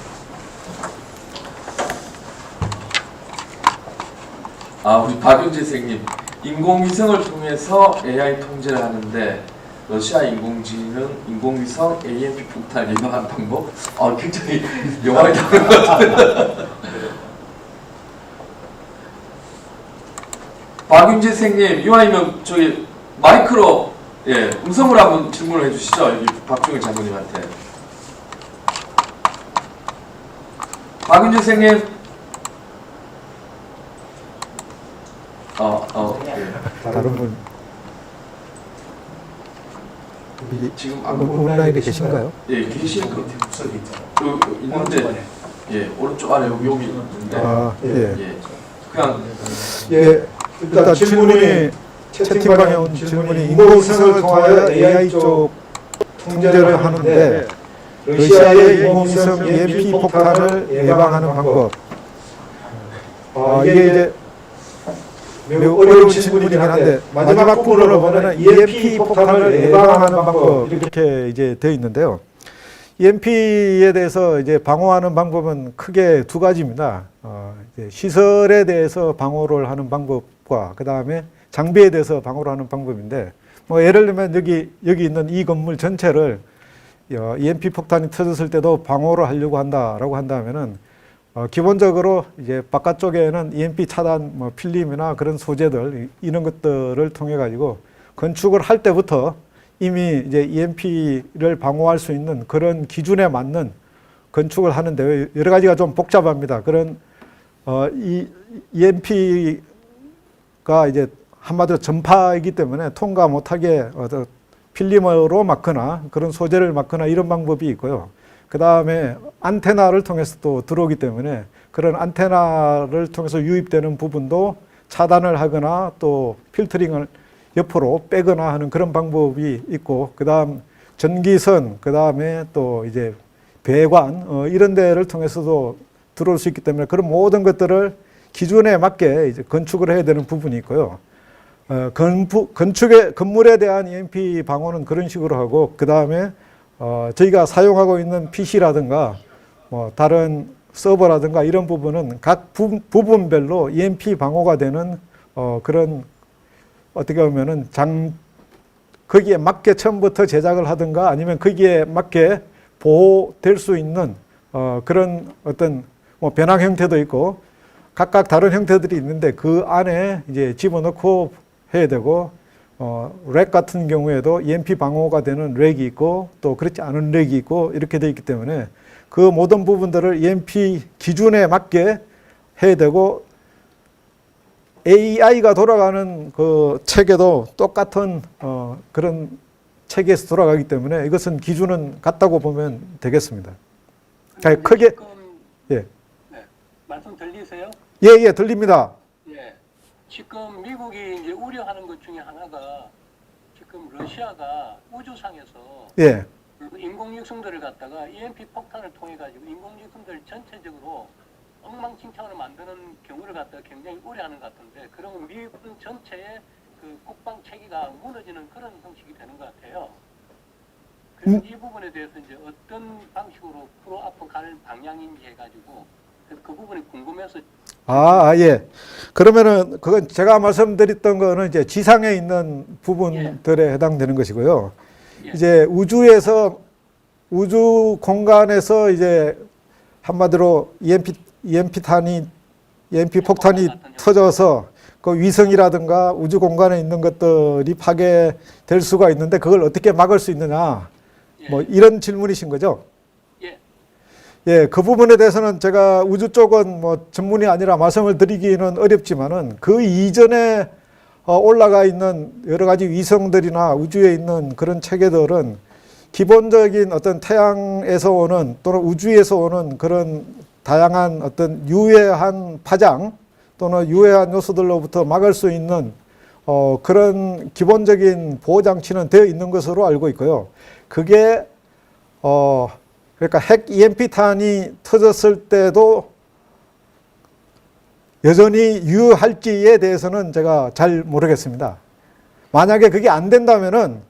우리 박윤재 선생님, 인공위성을 통해서 AI 통제를 하는데 러시아 인공지능, 인공위성, AMP 폭탄 예방하는 방법? 굉장히 영화를 하는 것 같은데. 박윤재 선생님, 이왕이면 저기 마이크로 음성으로 한번 질문을 해주시죠. 여기 박종일 장군님한테. 박윤재 선생님. 다른 분 지금 온라인에 계신가요? 예, 계시는 것 같아요. 있는데, 오른쪽 아래 여기 있는데. 예. 그냥 일단 질문이 채팅방에 온 질문이 인공위성을 통하여 AI 쪽 통제를 하는데 러시아의 인공위성 EMP 폭탄을 예방하는 방법. 이게 이제 매우 어려운 질문이긴 한데 마지막 부분을 보면 EMP 폭탄을 예방하는 방법 이렇게 이제 되어 있는데요. EMP에 대해서 이제 방어하는 방법은 크게 두 가지입니다. 이제 시설에 대해서 방어를 하는 방법과 그 다음에 장비에 대해서 방어를 하는 방법인데, 뭐 예를 들면 여기 있는 이 건물 전체를 EMP 폭탄이 터졌을 때도 방어를 하려고 한다라고 한다면은 기본적으로 이제 바깥쪽에는 EMP 차단 뭐 필름이나 그런 소재들 이런 것들을 통해 가지고 건축을 할 때부터 이미 이제 EMP를 방어할 수 있는 그런 기준에 맞는 건축을 하는데 여러 가지가 좀 복잡합니다. 그런 이 EMP가 이제 한마디로 전파이기 때문에 통과 못하게 필름으로 막거나 그런 소재를 막거나 이런 방법이 있고요. 그 다음에 안테나를 통해서 또 들어오기 때문에 그런 안테나를 통해서 유입되는 부분도 차단을 하거나 또 필터링을 옆으로 빼거나 하는 그런 방법이 있고, 그 다음 전기선, 그 다음에 또 이제 배관, 이런 데를 통해서도 들어올 수 있기 때문에 그런 모든 것들을 기준에 맞게 이제 건축을 해야 되는 부분이 있고요. 건물에 대한 EMP 방어는 그런 식으로 하고, 그 다음에 저희가 사용하고 있는 PC라든가 뭐 다른 서버라든가 이런 부분은 각 부분별로 EMP 방어가 되는 그런 어떻게 보면은 거기에 맞게 처음부터 제작을 하든가 아니면 거기에 맞게 보호될 수 있는 그런 어떤 뭐 변환 형태도 있고 각각 다른 형태들이 있는데 그 안에 이제 집어넣고 해야 되고, 렉 같은 경우에도 EMP 방어가 되는 렉이 있고 또 그렇지 않은 렉이 있고 이렇게 되어 있기 때문에 그 모든 부분들을 EMP 기준에 맞게 해야 되고, AI가 돌아가는 그 체계도 똑같은 그런 체계에서 돌아가기 때문에 이것은 기준은 같다고 보면 되겠습니다. 크게 예. 네, 말씀 들리세요? 예, 들립니다. 예. 지금 미국이 이제 우려하는 것 중에 하나가 지금 러시아가 우주상에서 예. 인공육성들을 갖다가 EMP 폭탄을 통해 가지고 인공육성들 전체적으로 엉망진창으로 만드는 경우를 갖다가 굉장히 우려하는 것 같은데, 그러면 미군 전체의 그 국방 체계가 무너지는 그런 형식이 되는 것 같아요. 그래서 이 부분에 대해서 이제 어떤 방식으로 프로 앞으로 갈 방향인지 해가지고 그 부분이 궁금해서. 예. 그러면은 그건 제가 말씀드렸던 거는 이제 지상에 있는 부분들에 해당되는 것이고요. 예. 이제 우주 공간에서 이제 한마디로 EMP 폭탄이 터져서 그 위성이라든가 우주 공간에 있는 것들이 파괴될 수가 있는데 그걸 어떻게 막을 수 있느냐, 뭐 이런 질문이신 거죠? 예. 예, 그 부분에 대해서는 제가 우주 쪽은 뭐 전문이 아니라 말씀을 드리기는 어렵지만은 그 이전에 올라가 있는 여러 가지 위성들이나 우주에 있는 그런 체계들은 기본적인 어떤 태양에서 오는 또는 우주에서 오는 그런 다양한 어떤 유해한 파장 또는 유해한 요소들로부터 막을 수 있는 그런 기본적인 보호 장치는 되어 있는 것으로 알고 있고요. 그게 그러니까 핵 EMP탄이 터졌을 때도 여전히 유효할지에 대해서는 제가 잘 모르겠습니다. 만약에 그게 안 된다면은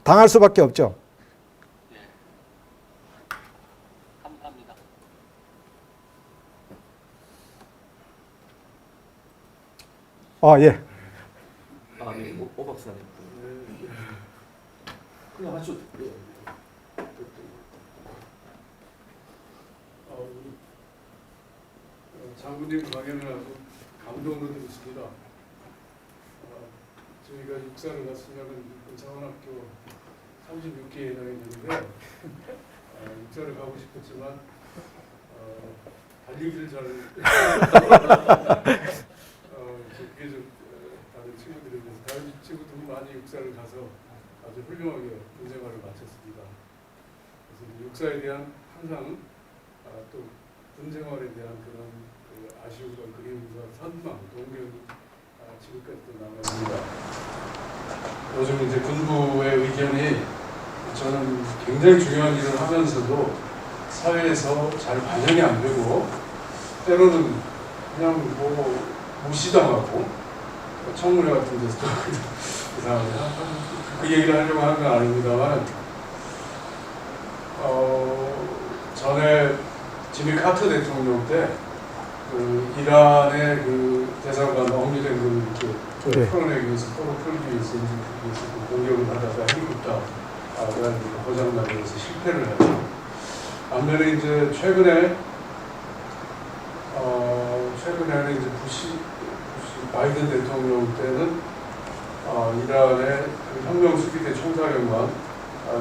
당할 수밖에 없죠. 감사합니다. 예. 네, 오 박사님. 그냥 하셔도 돼요. 장군님 강연을 아주 감동을 들었습니다. 저희가 육사를 갔으면 사관학교 36기에 해당이 되는데 육사를 가고 싶었지만 달리기를 잘 그게 좀 다른 친구들에 비해서 다른 친구들은 많이 육사를 가서 아주 훌륭하게 군생활을 마쳤습니다. 그래서 육사에 대한 항상 또 군생활에 대한 그런 아쉬움과 그리움과 선망, 동경이 지금까지도 남아있습니다. 요즘 이제 군부의 의견이 저는 굉장히 중요한 일을 하면서도 사회에서 잘 반영이 안 되고 때로는 그냥 뭐 무시당하고 청문회 같은 데서도 이상하게 그 얘기를 하려고 하는 건 아닙니다만 전에 지미 카터 대통령 때 그 이란의 그 대사관 억류된 걸 이렇게 풀어내기 위해서 풀기 위해서 공격을 하다가 헬리콥터 고장나면서 실패를 하죠. 반면에 이제 최근에는 이제 부시 바이든 대통령 때는 이란의 그 혁명 수비대 총사령관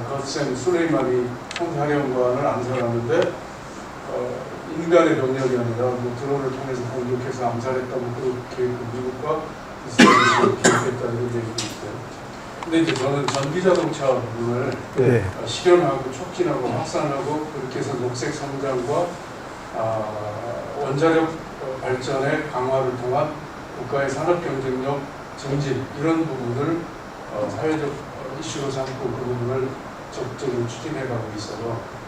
거셈 술레이마니 총사령관을 암살하는데 인간의 병력이 아니라 뭐 드론을 통해서 공격해서 암살했다고 그렇게 미국과 이스라엘이 기록했다 이런 얘기도 있어요. 근데 이제 저는 전기자동차 부분을 실현하고 촉진하고 확산하고 그렇게 해서 녹색 성장과 원자력 발전의 강화를 통한 국가의 산업 경쟁력 증진 이런 부분을 사회적 이슈로 삼고 그 부분을 적극적으로 추진해가고 있어요.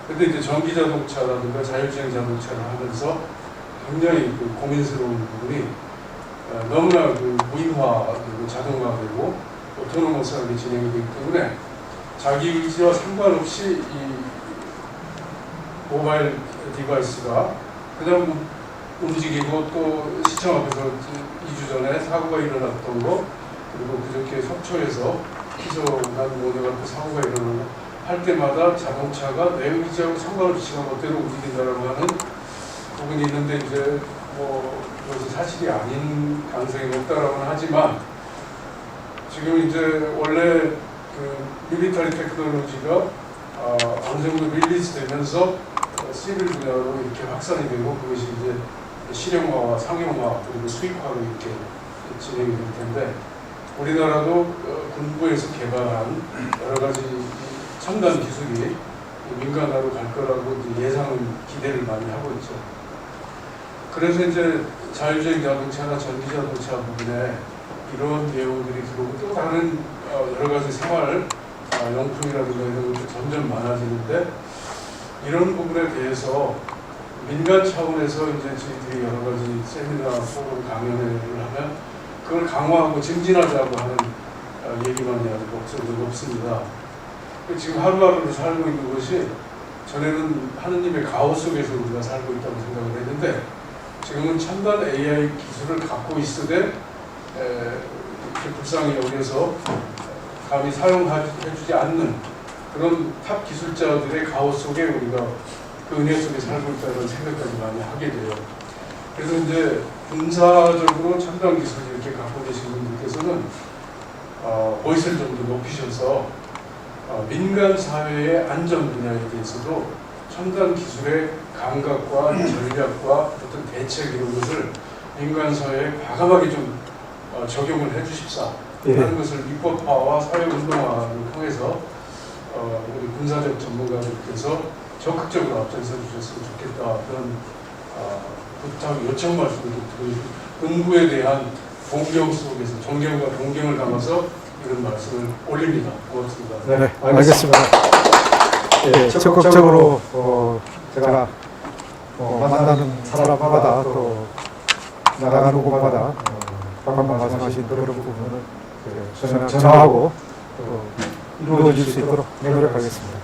근데 이제 전기 자동차라든가 자율주행 자동차를 하면서 굉장히 그 고민스러운 부분이 너무나 그 무인화 그리고 자동화되고 오토노머스하게 진행이 되기 때문에 자기 의지와 상관없이 이 모바일 디바이스가 그냥 움직이고 또 시청 앞에서 2주 전에 사고가 일어났던 거 그리고 그저께 속초에서 희소난 모델 앞에 사고가 일어나는 할 때마다 자동차가 내 의지하고 상관없이 지가 멋대로 움직인다라고 하는 부분이 있는데 이제 뭐 그것이 사실이 아닌 가능성이 높다라고는 하지만 지금 이제 원래 그 밀리터리 테크놀로지가 어느 정도 릴리즈 되면서 시빌 분야로 이렇게 확산이 되고 그것이 이제 실용화와 상용화 그리고 수익화로 이렇게 진행이 될 텐데 우리나라도 군부에서 개발한 여러 가지 첨단 기술이 민간화로 갈 거라고 예상은 기대를 많이 하고 있죠. 그래서 이제 자율주행 자동차나 전기 자동차 부분에 이런 내용들이 들어오고 또 다른 여러 가지 생활 용품이라든가 이런 것도 점점 많아지는데 이런 부분에 대해서 민간 차원에서 이제 저희들이 여러 가지 세미나, 포럼, 강연회를 하면 그걸 강화하고 증진하자고 하는 얘기만이 아주 목소리가 높습니다. 지금 하루하루를 살고 있는 것이 전에는 하느님의 가호 속에서 우리가 살고 있다고 생각을 했는데 지금은 첨단 AI 기술을 갖고 있으되 이렇게 불쌍히 여겨서 감히 사용해주지 않는 그런 탑 기술자들의 가호 속에 우리가 그 은혜 속에 살고 있다는 생각까지 많이 하게 돼요. 그래서 이제 군사적으로 첨단 기술을 이렇게 갖고 계신 분들께서는 보이스를 좀 더 높이셔서 민간 사회의 안전 분야에 대해서도 첨단 기술의 감각과 전략과 어떤 대책 이런 것을 민간 사회에 과감하게 좀 적용을 해주십사 하는 것을 입법화와 사회운동화를 통해서 우리 군사적 전문가들께서 적극적으로 앞장서 주셨으면 좋겠다 그런 부탁 요청 말씀을 드리고 공부에 대한 동경 속에서 존경과 동경을 담아서 이런 말씀을 올립니다. 고맙습니다. 네, 알겠습니다. 네, 적극적으로 제가 만나는 사람마다 또 나가는 곳마다 방금 말씀하신 그런 부분을 전하고 또 이루어질 수 있도록 노력하겠습니다.